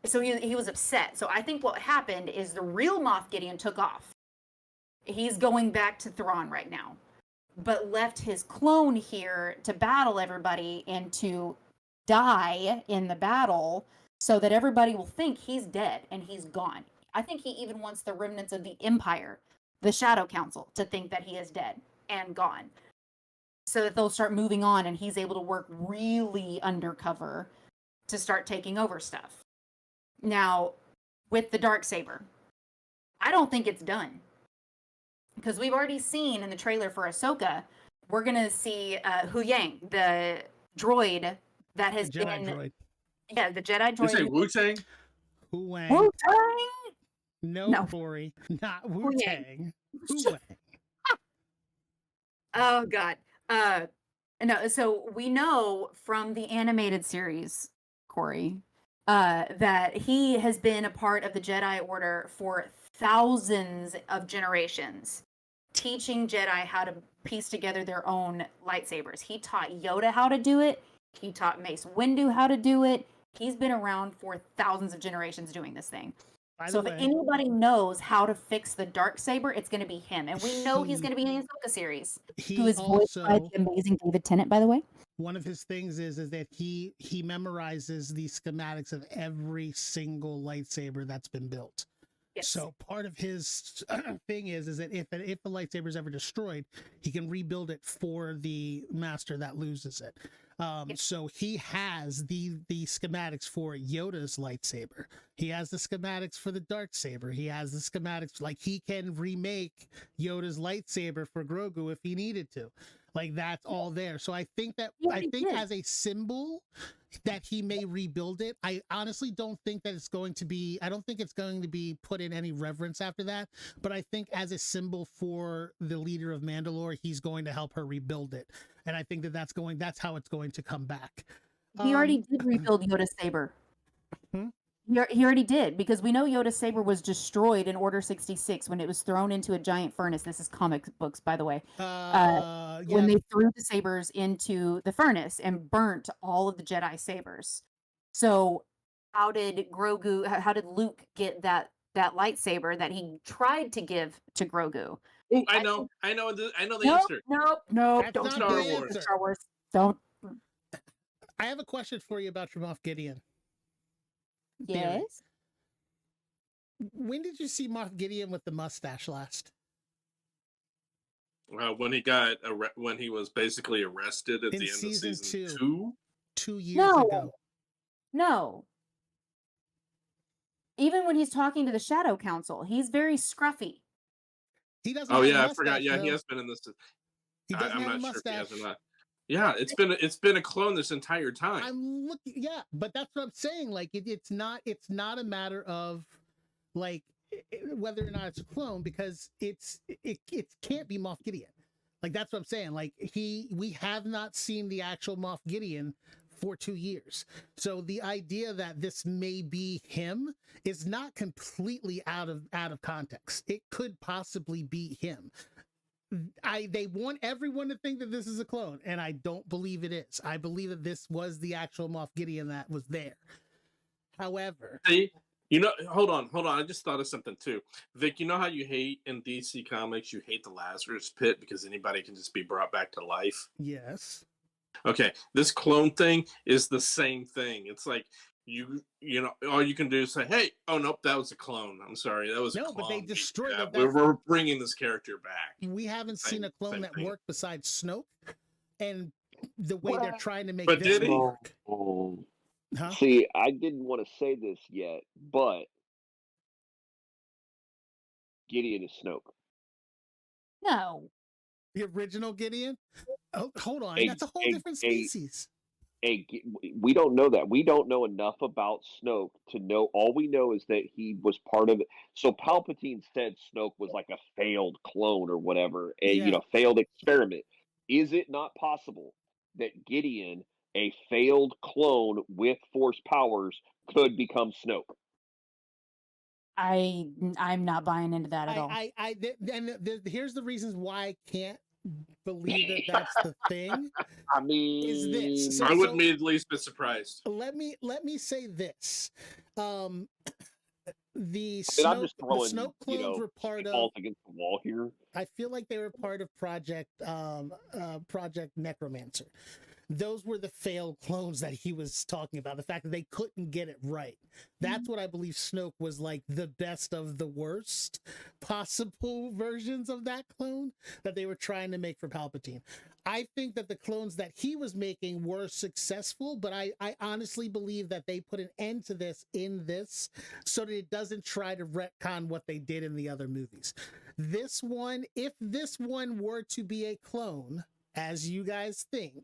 So he was upset. So I think what happened is the real Moff Gideon took off. He's going back to Thrawn right now, but left his clone here to battle everybody and to die in the battle so that everybody will think he's dead and he's gone. I think he even wants the remnants of the Empire, the Shadow Council, to think that he is dead and gone, so that they'll start moving on and he's able to work really undercover to start taking over stuff. Now, with the Darksaber, I don't think it's done. Because we've already seen in the trailer for Ahsoka, we're going to see Hu Yang, the droid that has The Jedi been... droid. Yeah, the Jedi Did you say droid. Wu-Tang? Hu Wang. Wu-Tang? No, No. Corey. Not Hu Wu Yang. Tang. Hu Wang. Oh, God. No, so we know from the animated series, Corey, that he has been a part of the Jedi Order for thousands of generations, teaching Jedi how to piece together their own lightsabers. He taught Yoda how to do it. He taught Mace Windu how to do it. He's been around for thousands of generations doing this thing. By So the if way, anybody knows how to fix the Darksaber, it's going to be him. And we know he's going to be in the Ahsoka series. Who he is voiced by also, the amazing David Tennant, by the way. one of his things is that he memorizes the schematics of every single lightsaber that's been built. Yes. So part of his thing is that if the lightsaber is ever destroyed, he can rebuild it for the master that loses it. Yes. So he has the schematics for Yoda's lightsaber. He has the schematics for the Darksaber. He has the schematics, like he can remake Yoda's lightsaber for Grogu if he needed to. Like, that's all there. So I think as a symbol that he may rebuild it. I honestly don't think that it's going to be, I don't think it's going to be put in any reverence after that, but I think as a symbol for the leader of Mandalore, he's going to help her rebuild it. And I think that's how it's going to come back. He already did rebuild Yoda's saber. Hmm? He already did, because we know Yoda's saber was destroyed in Order 66 when it was thrown into a giant furnace. This is comic books, by the way. when they threw the sabers into the furnace and burnt all of the Jedi sabers. So how did Luke get that lightsaber that he tried to give to Grogu? Oh, I know the Nope, answer. nope. That's Don't not Star the Wars. answer. Star Wars. Don't. I have a question for you about your Moff Gideon. theory. Yes. When did you see Moff Gideon with the mustache last? When he was basically arrested at In the end of season season 2. 2 years No. ago. No. Even when he's talking to the Shadow Council, he's very scruffy. He doesn't Oh have a yeah, I mustache, forgot. Yeah, though. he has been in this. He doesn't I'm have a not sure if he has mustache. or not. Yeah, it's been a clone this entire time. I'm looking, yeah, but that's what I'm saying. Like, it's not a matter of like whether or not it's a clone, because it can't be Moff Gideon. Like, that's what I'm saying. Like, we have not seen the actual Moff Gideon for 2 years. So the idea that this may be him is not completely out of context. It could possibly be him. They want everyone to think that this is a clone, and I don't believe it is. I believe that this was the actual Moff Gideon that was there. However, See, hold on. I just thought of something too, Vic. You know how you hate in DC Comics, you hate the Lazarus Pit because anybody can just be brought back to life. yes. Okay, this clone thing is the same thing. It's like you know, all you can do is say, "Hey, oh nope, that was a clone. I'm sorry, that was a No, clone." but they destroyed it. We're bringing this character back. We haven't seen a clone that thing. worked besides Snoke, and the way they're trying to make But this did he? work. Huh? See, I didn't want to say this yet, but Gideon is Snoke. No. The original Gideon? Oh, hold on. A- That's a whole a- different a- species. We don't know that. We don't know enough about Snoke to know. All we know is that he was part of it. So Palpatine said Snoke was like a failed clone or whatever, Yeah. failed experiment. Is it not possible that Gideon, a failed clone with Force powers, could become Snoke? I'm not buying into that at all. Here's the reasons why I can't believe that that's the thing. I mean, Is this? I wouldn't be the least bit surprised. Let me say this. The I'm just throwing, Snoke clones were part of. balls against the wall here. I feel like they were part of Project Necromancer. Those were the failed clones that he was talking about. The fact that they couldn't get it right. That's what I believe Snoke was like, the best of the worst possible versions of that clone that they were trying to make for Palpatine. I think that the clones that he was making were successful, but I honestly believe that they put an end to this in this so that it doesn't try to retcon what they did in the other movies. This one, if this one were to be a clone, as you guys think,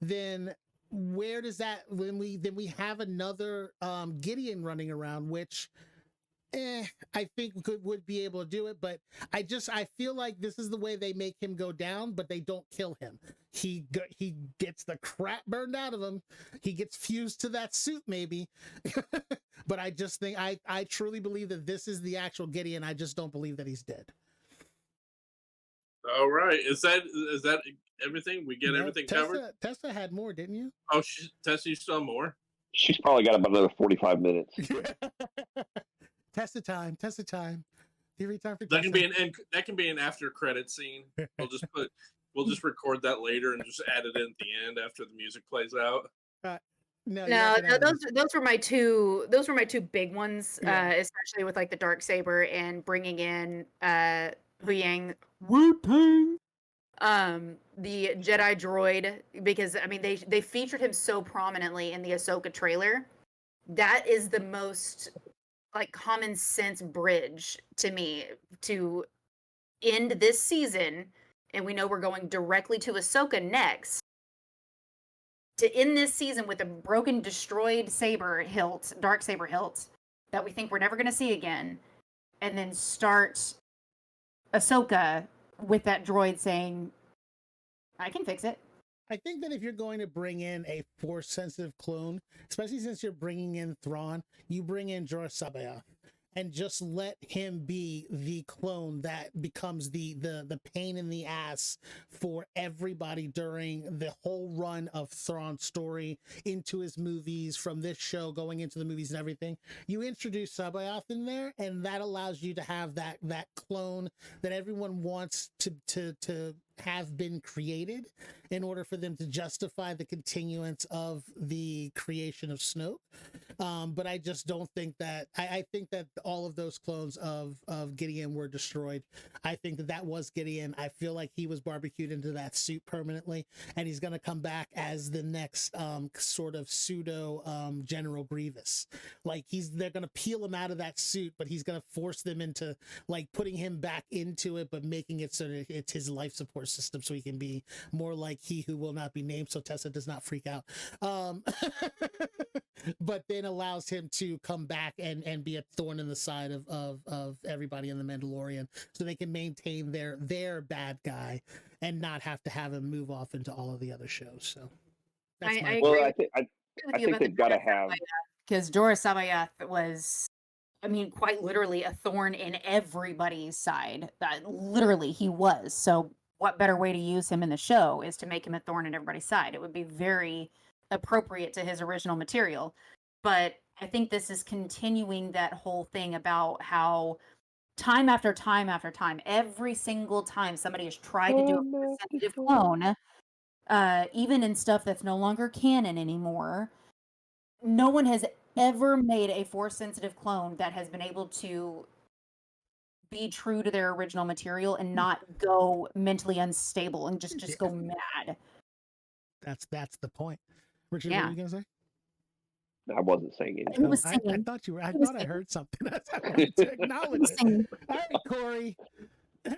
then where does that, when we have another Gideon running around, which I think would be able to do it, but I feel like this is the way they make him go down, but they don't kill him. He gets the crap burned out of him. He gets fused to that suit maybe. But I just think I truly believe that this is the actual Gideon. I just don't believe that he's dead. All right, is that everything? We get everything covered. Tessa had more, didn't you? Oh, Tessa, you still have more? She's probably got about another 45 minutes. Tessa time. Theory time for That Tessa. can be an after credit scene. We'll just record that later and just add it in at the end after the music plays out. No, those were my two big ones, Yeah. especially with like the Darksaber and bringing in Hu Yang Wu-Tang, the Jedi droid, because I mean they featured him so prominently in the Ahsoka trailer. That is the most like common sense bridge to me to end this season, and we know we're going directly to Ahsoka next. To end this season with a broken, destroyed Darksaber hilt that we think we're never going to see again, and then start Ahsoka with that droid saying, "I can fix it." I think that if you're going to bring in a Force-sensitive clone, especially since you're bringing in Thrawn, you bring in Jorah Sabaya. and just let him be the clone that becomes the pain in the ass for everybody during the whole run of Thrawn's story into his movies, from this show going into the movies and everything. You introduce Sabayoth in there, and that allows you to have that clone that everyone wants to have been created in order for them to justify the continuance of the creation of Snoke. But I just don't think that I think that all of those clones of Gideon were destroyed. I think that was Gideon. I feel like he was barbecued into that suit permanently, and he's going to come back as the next sort of pseudo General Grievous. Like they're going to peel him out of that suit, but he's going to force them into like putting him back into it, but making it so that it's his life support system, so he can be more like he who will not be named, so Tessa does not freak out. But then allows him to come back and be a thorn in the side of everybody in the Mandalorian, so they can maintain their bad guy and not have to have him move off into all of the other shows. So that's I my agree. Well, I with you think about they've got to Jorah have. Sabayoth, because Jorah Sabayoth was, I mean, quite literally a thorn in everybody's side. That literally he was. So what better way to use him in the show is to make him a thorn in everybody's side? It would be very appropriate to his original material. But I think this is continuing that whole thing about how time after time after time, every single time somebody has tried to do a Force sensitive clone, even in stuff that's no longer canon anymore, no one has ever made a Force sensitive clone that has been able to be true to their original material and not go mentally unstable and just go mad. That's the point. Richard, Yeah. what were you gonna say? I wasn't saying He anything. was I singing. thought you were. I He was thought I singing. heard something. I wanted to He acknowledge was it. singing. All right, Corey.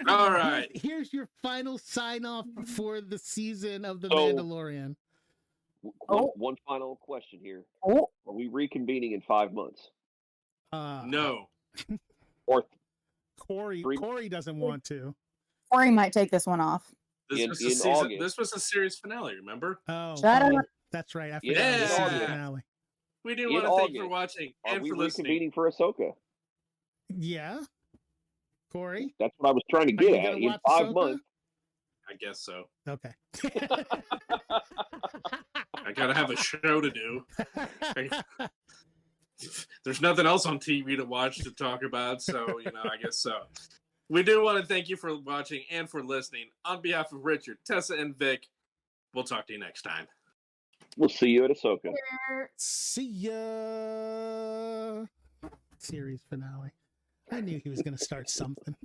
All right. Here's your final sign off for the season of The So- Mandalorian. One final question here: Oh, Are we reconvening in 5 months? No. Or Corey. Three- Corey doesn't want to. Corey might take this one off. This In- was in the season. August. This was the series finale. Remember? Oh, Shut oh, up. that's right. I In forgot the season August. finale. We do In want to thank you for August, watching are and we for listening. reconvening for Ahsoka? Yeah, Corey. That's what I was trying to Are you get at. gonna In watch 5 Ahsoka? months. I guess so. Okay. I gotta have a show to do. There's nothing else on TV to watch to talk about, so I guess so. We do want to thank you for watching and for listening. On behalf of Richard, Tessa, and Vic, we'll talk to you next time. We'll see you at Ahsoka. See ya. Series finale. I knew he was gonna start something.